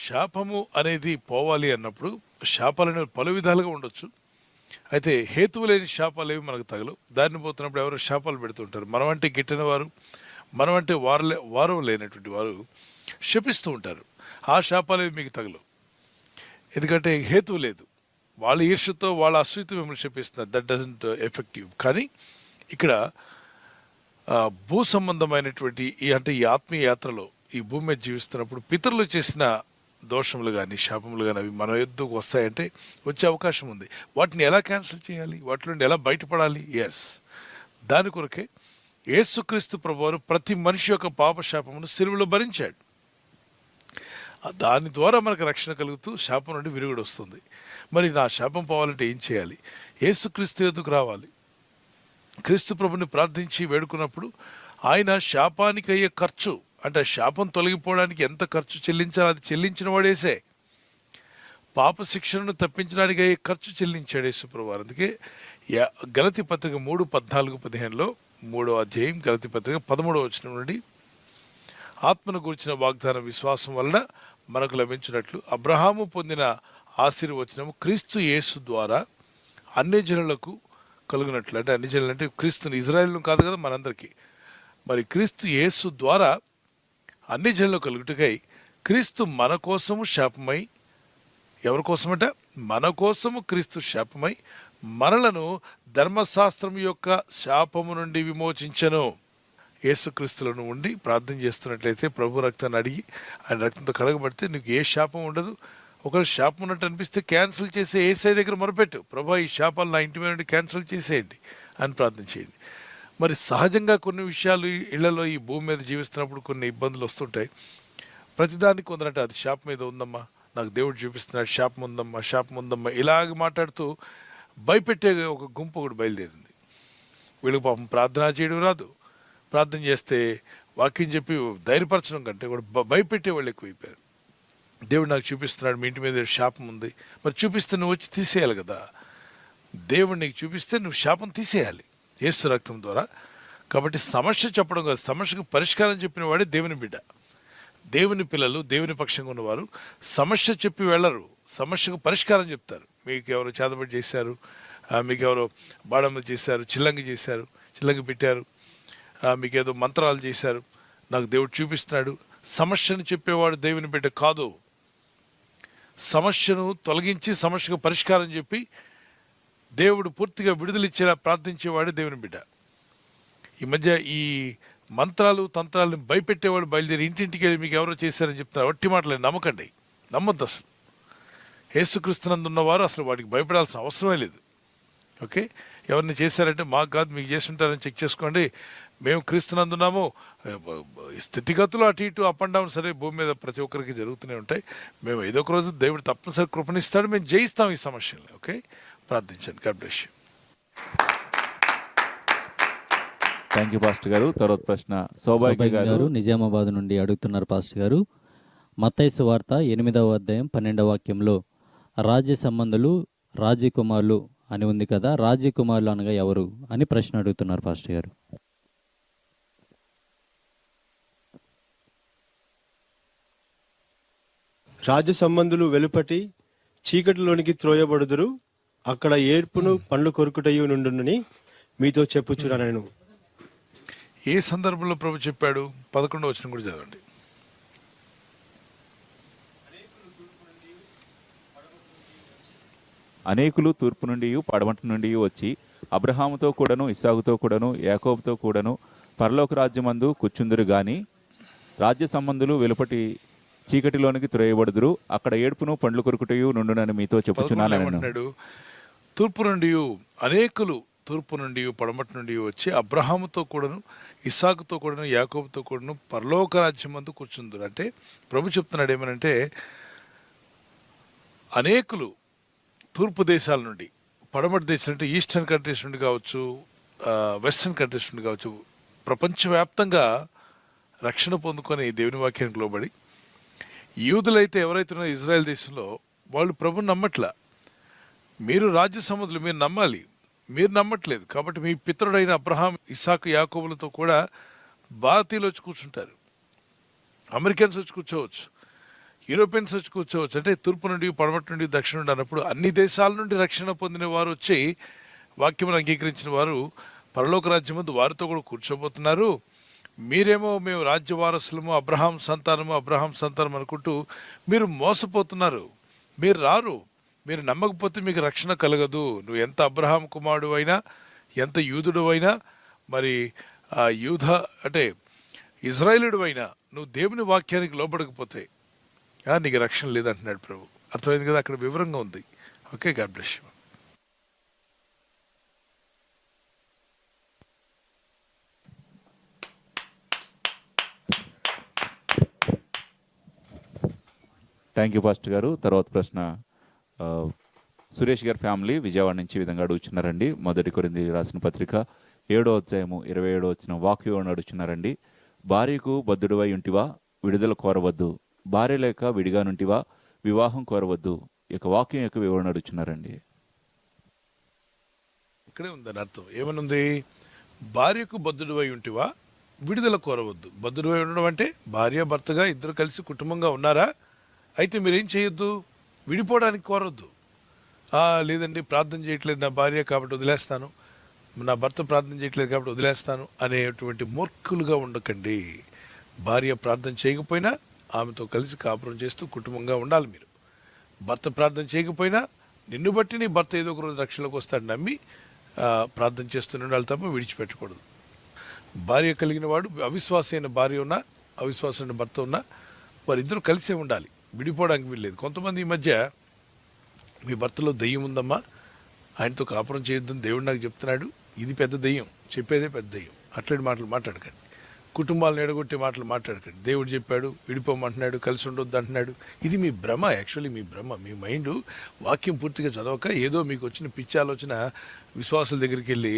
శాపము అనేది పోవాలి అన్నప్పుడు శాపాలు అనేవి పలు విధాలుగా ఉండొచ్చు. అయితే హేతువు లేని శాపాలు ఏవి మనకు తగలవు. దారిని పోతున్నప్పుడు ఎవరో శాపాలు పెడుతుంటారు. మనమంటే గిట్టిన వారు, మనమంటే వారు లేనటువంటి వారు శపిస్తూ ఉంటారు. ఆ శాపాలు ఏవి మీకు తగలవు, ఎందుకంటే హేతువు లేదు. వాళ్ళ ఈర్ష్యతో, వాళ్ళ అసూయతో మిమ్మల్ని శపిస్తున్నారు. That doesn't effective. కానీ ఇక్కడ భూ సంబంధమైనటువంటి ఈ ఆత్మీయ యాత్రలో ఈ భూమి మీద జీవిస్తున్నప్పుడు పితరులు చేసిన దోషములు కానీ శాపములు కానీ అవి మన ఎద్దుకు వస్తాయంటే వచ్చే అవకాశం ఉంది. వాటిని ఎలా క్యాన్సిల్ చేయాలి, వాటి నుండి ఎలా బయటపడాలి? ఎస్, దాని కొరకే యేసుక్రీస్తు ప్రభువారు ప్రతి మనిషి యొక్క పాప శాపమును సిలువలో భరించాడు. దాని ద్వారా మనకు రక్షణ కలుగుతూ శాపం నుండి విరుగుడు వస్తుంది. మరి నా శాపం పోవాలంటే ఏం చేయాలి? యేసుక్రీస్తు ఎద్దుకు రావాలి. క్రీస్తు ప్రభుని ప్రార్థించి వేడుకున్నప్పుడు ఆయన శాపానికి అయ్యే ఖర్చు, అంటే శాపం తొలగిపోవడానికి ఎంత ఖర్చు చెల్లించాలో అది చెల్లించిన వాడేసే. పాప శిక్షణను తప్పించడానికి అయ్యే ఖర్చు చెల్లించాడు యేసుప్రభువు. అందుకే గలతీ పత్రిక 3:14-15లో 3వ అధ్యాయం గలతీ పత్రిక 13వ వచనం నుండి ఆత్మను గురించిన వాగ్దాన విశ్వాసం వలన మనకు లభించినట్లు అబ్రహాము పొందిన ఆశీర్వచనము క్రీస్తు యేసు ద్వారా అన్ని జనులకు కలుగునట్లు. అంటే అన్ని జనులు అంటే క్రీస్తుని, ఇజ్రాయేల్ను కాదు కదా మనందరికీ. మరి క్రీస్తు యేసు ద్వారా అన్ని జనులు కలుగుటకై క్రీస్తు మన కోసము శాపమై, ఎవరి కోసమట? మన కోసము క్రీస్తు శాపమై మనలను ధర్మశాస్త్రం యొక్క శాపము నుండి విమోచించెను. యేసుక్రీస్తులను ఉండి ప్రార్థన చేస్తున్నట్లయితే ప్రభు రక్తాన్ని అడిగి ఆయన రక్తంతో కడగబడితే నీకు ఏ శాపం ఉండదు. ఒకవేళ శాపం ఉన్నట్టు అనిపిస్తే క్యాన్సిల్ చేసే యేసయ్య దగ్గర మొరపెట్టు, ప్రభు ఈ శాపాలు నా ఇంటి మీద నుండి క్యాన్సిల్ చేసేయండి అని ప్రార్థన చేయండి. మరి సహజంగా కొన్ని విషయాలు ఇళ్లలో ఈ భూమి మీద జీవిస్తున్నప్పుడు కొన్ని ఇబ్బందులు వస్తుంటాయి. ప్రతిదానికి కొందరంటే అది శాపం మీద ఉందమ్మా, నాకు దేవుడు చూపిస్తున్నాడు, శాపం ఉందమ్మా, శాపం ఉందమ్మా, ఇలాగ మాట్లాడుతూ భయపెట్టే ఒక గుంపు ఒకటి బయలుదేరింది. వీళ్ళకి పాపం ప్రార్థన చేయడం రాదు. ప్రార్థన చేస్తే వాక్యం చెప్పి ధైర్యపరచడం కంటే కూడా భయపెట్టే వాళ్ళు ఎక్కువైపోయారు. దేవుడు నాకు చూపిస్తున్నాడు, మీ ఇంటి మీద శాపం ఉంది. మరి చూపిస్తే నువ్వు వచ్చి తీసేయాలి కదా. దేవుడు నీకు చూపిస్తే నువ్వు శాపం తీసేయాలి యేసు రక్తం ద్వారా. కాబట్టి సమస్య చెప్పడం కాదు, సమస్యకు పరిష్కారం చెప్పిన వాడే దేవుని బిడ్డ. దేవుని పిల్లలు, దేవుని పక్షంగా ఉన్నవారు సమస్య చెప్పి వెళ్ళరు, సమస్యకు పరిష్కారం చెప్తారు. మీకు ఎవరు చేతబడి చేశారు, మీకు ఎవరో బాడమ్మ చేశారు, చిల్లంగి చేశారు, చిల్లంగి పెట్టారు, మీకేదో మంత్రాలు చేశారు, నాకు దేవుడు చూపిస్తున్నాడు. సమస్యను చెప్పేవాడు దేవుని బిడ్డ కాదు. సమస్యను తొలగించి సమస్యకు పరిష్కారం చెప్పి దేవుడు పూర్తిగా విడుదలిచ్చేలా ప్రార్థించేవాడే దేవుని బిడ్డ. ఈ మధ్య ఈ మంత్రాలు తంత్రాలను భయపెట్టేవాడు బయలుదేరి ఇంటింటికి వెళ్ళి మీకు ఎవరో చేశారని చెప్తున్నారు. వట్టి మాటలేదు, నమ్మకండి, నమ్మొద్దు. అసలు యేసుక్రీస్తునందు ఉన్నవారు అసలు వాటికి భయపడాల్సిన అవసరమే లేదు. ఓకే, ఎవరిని చేశారంటే మాకు కాదు, మీకు చేస్తుంటారని చెక్ చేసుకోండి. మేము క్రీస్తునందున్నాము. స్థితిగతులు అటు ఇటు అప్ అండ్ డౌన్ సరే భూమి మీద ప్రతి ఒక్కరికి జరుగుతూనే ఉంటాయి. మేము ఏదో ఒక రోజు దేవుడు తప్పనిసరి కృపణిస్తాడు, మేము జయిస్తాం ఈ సమస్యల్ని. ఓకే, ప్రార్థించండి. God bless you. Thank you pastor గారు. తర్వాత ప్రశ్న సౌభాగ్య గారు నిజామాబాద్ నుండి అడుగుతున్నారు పాస్టర్ గారు. మత్తయి సువార్త 8వ అధ్యాయం 12వ వాక్యంలో రాజ్య సంబంధులు రాజ్యకుమారులు అని ఉంది కదా, రాజ్యకుమారులు అనగా ఎవరు అని ప్రశ్న అడుగుతున్నారు పాస్టర్ గారు. రాజ్య సంబంధులు వెలుపటి చీకటిలోనికి త్రోయబడుదురు, అక్కడ ఏర్పును పండ్లు కొరుకుటయు నుండునని మీతో చెప్పుచున్నాను. ఏ సందర్భంలో ప్రభు చెప్పాడు? 11వ వచనం కూడా చదవండి. అనేకులు తూర్పు నుండి పడమటి నుండి వచ్చి అబ్రహాముతో కూడాను, ఇస్సాకుతో కూడాను, యాకోబుతో కూడాను పరలోక రాజ్యమందు కూర్చుందురు గాని రాజ్య సంబంధులు వెలుపటి చీకటిలోనికి త్రోయబడుదురు అక్కడ ఏడుపును పండ్లు కొరుకుటయు నుండునని మీతో చెప్పుచున్నాను. ఏమంటున్నాడు? తూర్పు నుండి అనేకులు తూర్పు నుండి పడమటి నుండి వచ్చి అబ్రహాముతో కూడాను, ఇస్సాకుతో కూడాను, యాకోబుతో కూడాను పరలోక రాజ్యమందు కూర్చుందురు. అంటే ప్రభు చెప్తున్నాడు ఏమనంటే, అనేకులు తూర్పు దేశాల నుండి, పడమటి దేశాలు అంటే ఈస్టర్న్ కంట్రీస్ నుండి కావచ్చు, వెస్టర్న్ కంట్రీస్ నుండి కావచ్చు, ప్రపంచవ్యాప్తంగా రక్షణ పొందుకొని దేవుని వాక్యానికి లోబడి, యూదులైతే ఎవరైతే ఉన్నారో ఇజ్రాయెల్ దేశంలో వాళ్ళు ప్రభుని నమ్మట్లా. మీరు రాజ్య సంబంధులు, మీరు నమ్మాలి, మీరు నమ్మట్లేదు. కాబట్టి మీ పితరుడైన అబ్రహాం, ఇస్సాకు, యాకోబులతో కూడా భారతీయులు వచ్చి కూర్చుంటారు, అమెరికన్స్ వచ్చి కూర్చోవచ్చు, యూరోపియన్స్ వచ్చి కూర్చోవచ్చు. అంటే తూర్పు నుండి పడమటి నుండి దక్షిణ నుండి అన్నప్పుడు అన్ని దేశాల నుండి రక్షణ పొందిన వారు వచ్చి వాక్యమును అంగీకరించిన వారు పరలోక రాజ్యం ముందు వారితో కూడా కూర్చోబోతున్నారు. మీరేమో మేము రాజ్య వారసులము, అబ్రహాం సంతానం అనుకుంటూ మీరు మోసపోతున్నారు. మీరు రారు, మీరు నమ్మకపోతే మీకు రక్షణ కలగదు. నువ్వు ఎంత అబ్రహాం కుమారుడు అయినా, ఎంత యూదుడు అయినా, మరి ఆ యూధ అంటే ఇజ్రాయేలుడు అయినా, నువ్వు దేవుని వాక్యానికి లోబడకపోతే నీకు రక్షణ లేదంటున్నాడు ప్రభు. అర్థమైంది కదా, అక్కడ వివరంగా ఉంది. Okay, God bless you. Thank you pastor గారు. తర్వాత ప్రశ్న సురేష్ గారి ఫ్యామిలీ విజయవాడ నుంచి ఈ విధంగా అడుగుతున్నారండి. 1 కొరింథీయులకు రాసిన పత్రిక 7వ అధ్యాయము 27వ వచనం వాక్యం అడుగుతున్నారండి. భార్యకు బద్ధుడివై ఉంటివా, విడుదల కోరవద్దు. భార్య లేక విడిగా నుంటివా, వివాహం కోరవద్దు. ఇక వాక్యం యొక్క వివరణ అడుగుతున్నారండి. ఇక్కడే ఉందని అర్థం. ఏమనుంది? భార్యకు బద్ధుడివై ఉంటివా, విడుదల కోరవద్దు. బద్ధుడివై ఉండడం అంటే భార్య భర్తగా ఇద్దరు కలిసి కుటుంబంగా ఉన్నారా? అయితే మీరేం చేయొద్దు, విడిపోవడానికి కోరొద్దు. లేదండి ప్రార్థన చేయట్లేదు నా భార్య కాబట్టి వదిలేస్తాను, నా భర్త ప్రార్థన చేయట్లేదు కాబట్టి వదిలేస్తాను అనేటువంటి మూర్ఖులుగా ఉండకండి. భార్య ప్రార్థన చేయకపోయినా ఆమెతో కలిసి కాపురం చేస్తూ కుటుంబంగా ఉండాలి మీరు. భర్త ప్రార్థన చేయకపోయినా నిన్ను బట్టి నీ భర్త ఏదో ఒక రోజు రక్షణలోకి వస్తాడు నమ్మి ప్రార్థన చేస్తూనే ఉండాలి తప్ప విడిచిపెట్టకూడదు. భార్య కలిగిన వాడు అవిశ్వాస అయిన భార్య ఉన్నా, అవిశ్వాసమైన భర్త ఉన్నా వారిద్దరూ కలిసే ఉండాలి, విడిపోవడానికి వీల్లేదు. కొంతమంది ఈ మధ్య మీ భర్తలో దెయ్యం ఉందమ్మా, ఆయనతో కాపురం చేయొద్దని దేవుడు నాకు చెప్తున్నాడు, ఇది పెద్ద దెయ్యం, చెప్పేదే పెద్ద దెయ్యం, అట్లాంటి మాటలు మాట్లాడకండి. కుటుంబాలను ఎడగొట్టే మాటలు మాట్లాడకండి. దేవుడు చెప్పాడు విడిపోమంటున్నాడు, కలిసి ఉండొద్దు అంటున్నాడు. ఇది మీ భ్రమ, యాక్చువల్లీ మీ భ్రమ. మీ మైండ్ వాక్యం పూర్తిగా చదవక ఏదో మీకు వచ్చిన పిచ్చి ఆలోచన విశ్వాసుల దగ్గరికి వెళ్ళి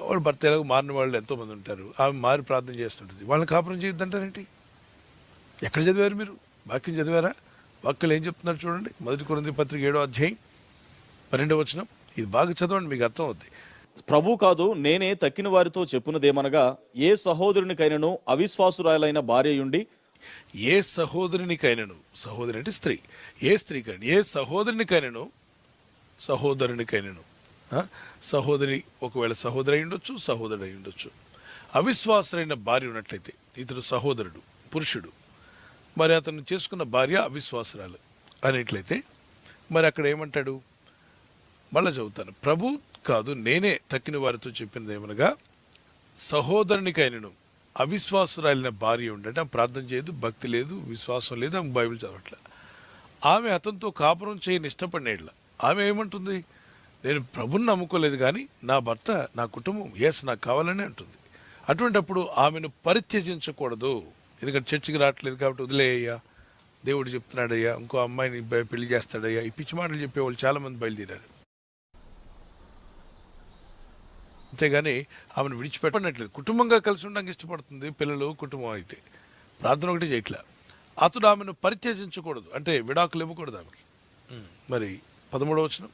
వాడు భర్త ఎలాగో మారిన వాళ్ళు ఎంతోమంది ఉంటారు, ఆమె మారి ప్రార్థన చేస్తుంటుంది, వాళ్ళని కాపురం చేయొద్దంటారేంటి? ఎక్కడ చదివారు మీరు? వాక్యం చదివారా? వాక్యాలు ఏం చెప్తున్నారు చూడండి. 1 కొరింథీ పత్రిక 7వ అధ్యాయం 12వ వచనం. ఇది బాగా చదవండి, మీకు అర్థం అవుతుంది. ప్రభు కాదు నేనే తక్కిన వారితో చెప్పునదేమనగా, ఏ సహోదరునికైనను అవిశ్వాసురాలైన భార్యయుండి, ఏ సహోదరునికైనను, సహోదరి అంటే స్త్రీ, ఏ స్త్రీకైనా, ఏ సహోదరునికైనను, సహోదరి ఒకవేళ సహోదరి అయి ఉండొచ్చు, సహోదరుడు అయి ఉండొచ్చు, అవిశ్వాసులైన భార్య ఉన్నట్లయితే, ఇతడు సహోదరుడు పురుషుడు, మరి అతను చేసుకున్న భార్య అవిశ్వాసురాలు అనేట్లయితే మరి అక్కడ ఏమంటాడు? మళ్ళీ చదువుతాను. ప్రభు కాదు నేనే తక్కిన వారితో చెప్పినది ఏమనగా, సహోదరునికైనను అవిశ్వాసురాలిన భార్య ఉండటం ప్రార్థన చేయదు, భక్తి లేదు, విశ్వాసం లేదు, ఆమె బైబిల్ చదవట్ల, ఆమె అతనితో కాపురం చేయని ఇష్టపడినేట్ల, ఆమె ఏమంటుంది? నేను ప్రభుని నమ్ముకోలేదు కానీ నా భర్త, నా కుటుంబం నాకు కావాలని అంటుంది. అటువంటప్పుడు ఆమెను పరిత్యజించకూడదు. ఎందుకంటే చర్చికి రావట్లేదు కాబట్టి వదిలేయ్యా, దేవుడు చెప్తున్నాడయ్యా, ఇంకో అమ్మాయిని పెళ్లి చేస్తాడయ్యా, ఈ పిచ్చి మాటలు చెప్పేవాళ్ళు చాలామంది బయలుదేరారు. అంతేగాని ఆమెను విడిచిపెట్టనట్లేదు. కుటుంబంగా కలిసి ఉండడానికి ఇష్టపడుతుంది, పిల్లలు కుటుంబం అయితే ప్రార్థన ఒకటి చేయట్లే. అతడు ఆమెను పరిత్యజించకూడదు అంటే విడాకులు ఇవ్వకూడదు ఆమెకి. మరి 13వ వచనం,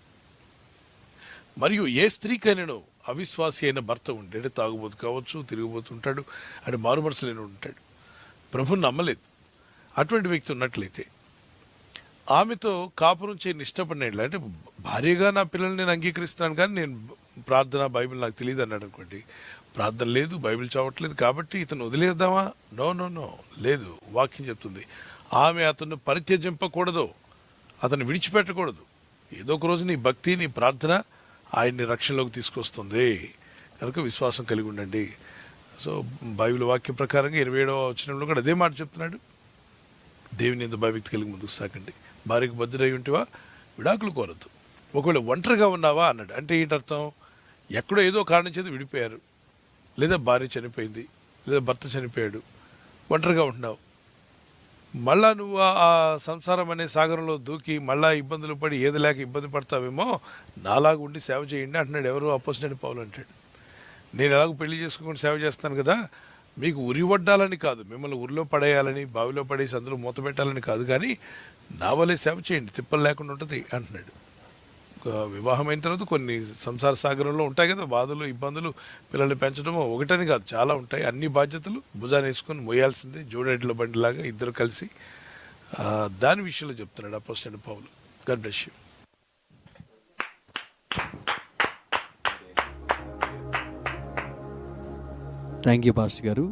మరియు ఏ స్త్రీకైనాను అవిశ్వాసి అయిన భర్త ఉంటే, అంటే తాగుబోతు కావచ్చు, తిరిగిపోతుంటాడు, అంటే మారు మనసు లేని ఉంటాడు, ప్రభుని నమ్మలేదు, అటువంటి వ్యక్తి ఉన్నట్లయితే ఆమెతో కాపురం చేయని ఇష్టపడినట్లు, అంటే భార్యగా నా పిల్లల్ని నేను అంగీకరిస్తున్నాను కానీ నేను ప్రార్థన బైబిల్ నాకు తెలియదు అన్నాడు అనుకోండి, ప్రార్థన లేదు, బైబిల్ చదవట్లేదు కాబట్టి ఇతను వదిలేద్దామా? నో లేదు. వాక్యం చెప్తుంది ఆమె అతను పరిత్యజింపకూడదు, అతను విడిచిపెట్టకూడదు. ఏదో ఒక రోజు నీ భక్తి, నీ ప్రార్థన ఆయన్ని రక్షణలోకి తీసుకొస్తుంది కనుక విశ్వాసం కలిగి ఉండండి. సో బైబిల్ వాక్యం ప్రకారంగా 27వ వచనంలో కూడా అదే మాట చెప్తున్నాడు. దేవుని యందు భయభక్తి కలిగి ముందుకు సాగండి. భార్యకు బద్ధుడై ఉంటివా, విడాకులు కోరద్దు. ఒకవేళ ఒంటరిగా ఉన్నావా అన్నాడు. అంటే ఏంటి అర్థం? ఎక్కడో ఏదో కారణం చేత విడిపోయారు, లేదా భార్య చనిపోయింది, లేదా భర్త చనిపోయాడు, ఒంటరిగా ఉంటున్నావు. మళ్ళా నువ్వు ఆ సంసారం అనే సాగరంలో దూకి మళ్ళా ఇబ్బందులు పడి ఏది లేక ఇబ్బంది పడతావేమో, నాలాగా ఉండి సేవ చేయండి అంటున్నాడు. ఎవరు? అపోజిట్ పౌలు అంటాడు. నేను ఎలాగో పెళ్లి చేసుకోకుండా సేవ చేస్తాను కదా, మీకు ఉరి వడ్డాలని కాదు, మిమ్మల్ని ఉరిలో పడేయాలని, బావిలో పడేసి అందులో మూత పెట్టాలని కాదు, కానీ నా వల్లే సేవ చేయండి, తిప్పలు లేకుండా ఉంటుంది అంటున్నాడు. వివాహం అయిన తర్వాత కొన్ని సంసార సాగరంలో ఉంటాయి కదా బాధలు, ఇబ్బందులు, పిల్లల్ని పెంచడము ఒకటని కాదు, చాలా ఉంటాయి. అన్ని బాధ్యతలు భుజాన్ని వేసుకొని మోయాల్సిందే, జోడెడ్ల బండిలాగా ఇద్దరు కలిసి. దాని విషయంలో చెప్తున్నాడు opposite Paul. God bless you. Thank you pastor గారు.